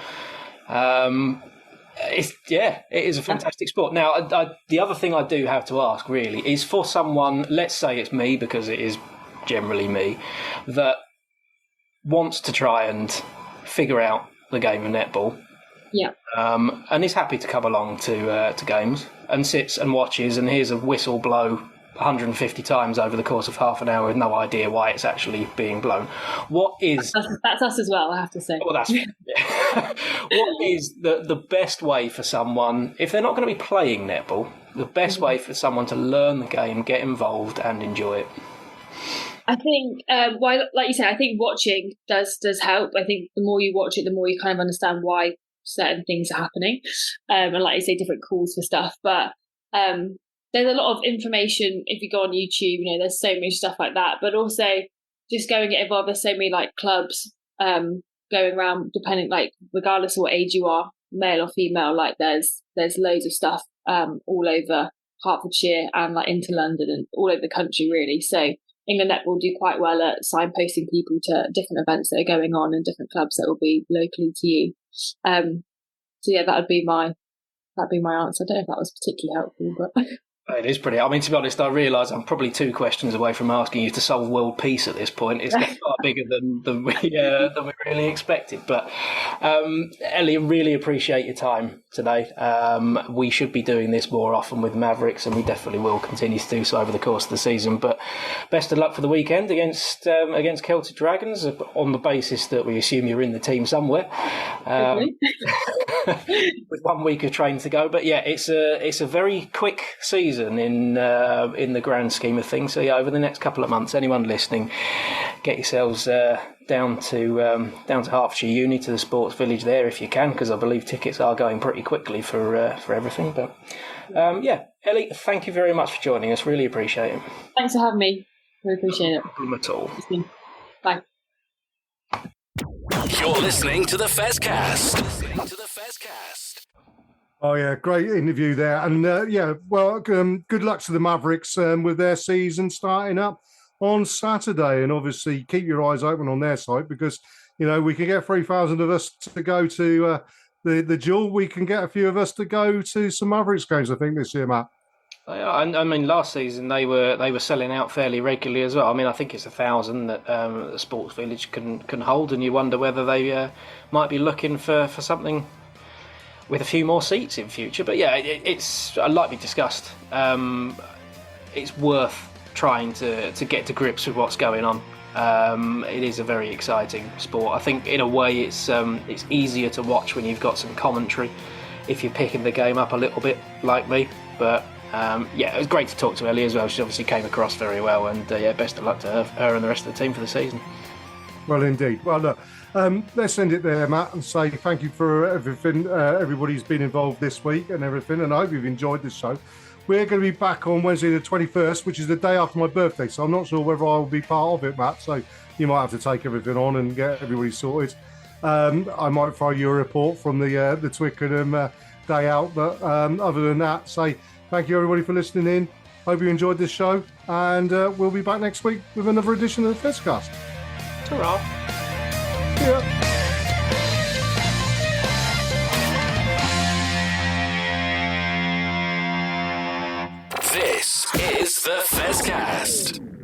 It is a fantastic sport. Now, the other thing I do have to ask, really, is for someone, let's say it's me, because it is generally me, that wants to try and figure out the game of netball. Yeah. And is happy to come along to games and sits and watches and hears a whistle blow 150 times over the course of half an hour with no idea why it's actually being blown. What is... That's us as well, I have to say. Well, that's... What is the best way for someone, if they're not going to be playing netball, the best way for someone to learn the game, get involved and enjoy it? I think, like you say, I think watching does help. I think the more you watch it, the more you kind of understand why certain things are happening. And like you say, different calls for stuff. But there's a lot of information if you go on YouTube, there's so much stuff like that. But also just go and get involved. There's so many like clubs going around, depending, like regardless of what age you are, male or female, like there's loads of stuff all over Hertfordshire and like into London and all over the country really. So England Netball do quite well at signposting people to different events that are going on and different clubs that will be locally to you. That'd be my answer. I don't know if that was particularly helpful, but it is pretty. I mean, to be honest, I realise I'm probably 2 questions away from asking you to solve world peace at this point. It's getting far bigger than we really expected. But Ellie, really appreciate your time today. We should be doing this more often with Mavericks, and we definitely will continue to do so over the course of the season. But best of luck for the weekend against Celtic Dragons, on the basis that we assume you're in the team somewhere. With 1 week of training to go. But yeah, it's a very quick season in the grand scheme of things. So over the next couple of months, anyone listening, get yourselves down to Hertfordshire Uni, to the Sports Village there if you can, because I believe tickets are going pretty quickly for everything. But Ellie, thank you very much for joining us. Really appreciate it. Thanks for having me. Really appreciate it. No problem at all. Bye. You're listening to the Fezcast. Oh yeah, great interview there, and good luck to the Mavericks with their season starting up on Saturday, and obviously keep your eyes open on their site, because we can get 3,000 of us to go to the duel. We can get a few of us to go to some Mavericks games, I think, this year, Matt. I mean, last season they were selling out fairly regularly as well. I mean, I think it's 1,000 that the Sports Village can hold, and you wonder whether they might be looking for something with a few more seats in future. But yeah, it's like we discussed. It's worth trying to get to grips with what's going on. It is a very exciting sport. I think in a way it's easier to watch when you've got some commentary if you're picking the game up a little bit like me. But it was great to talk to Ellie as well. She obviously came across very well, and best of luck to her and the rest of the team for the season. Well, indeed. Well, look, let's end it there, Matt, and say thank you for everything. Everybody's been involved this week and everything, and I hope you've enjoyed this show. We're going to be back on Wednesday the 21st, which is the day after my birthday, so I'm not sure whether I will be part of it, Matt, so you might have to take everything on and get everybody sorted. I might throw you a report from the Twickenham day out, but other than that, say thank you everybody for listening in. Hope you enjoyed this show, and we'll be back next week with another edition of the Fezcast. Ta-ra. Yeah. This is the Fezcast.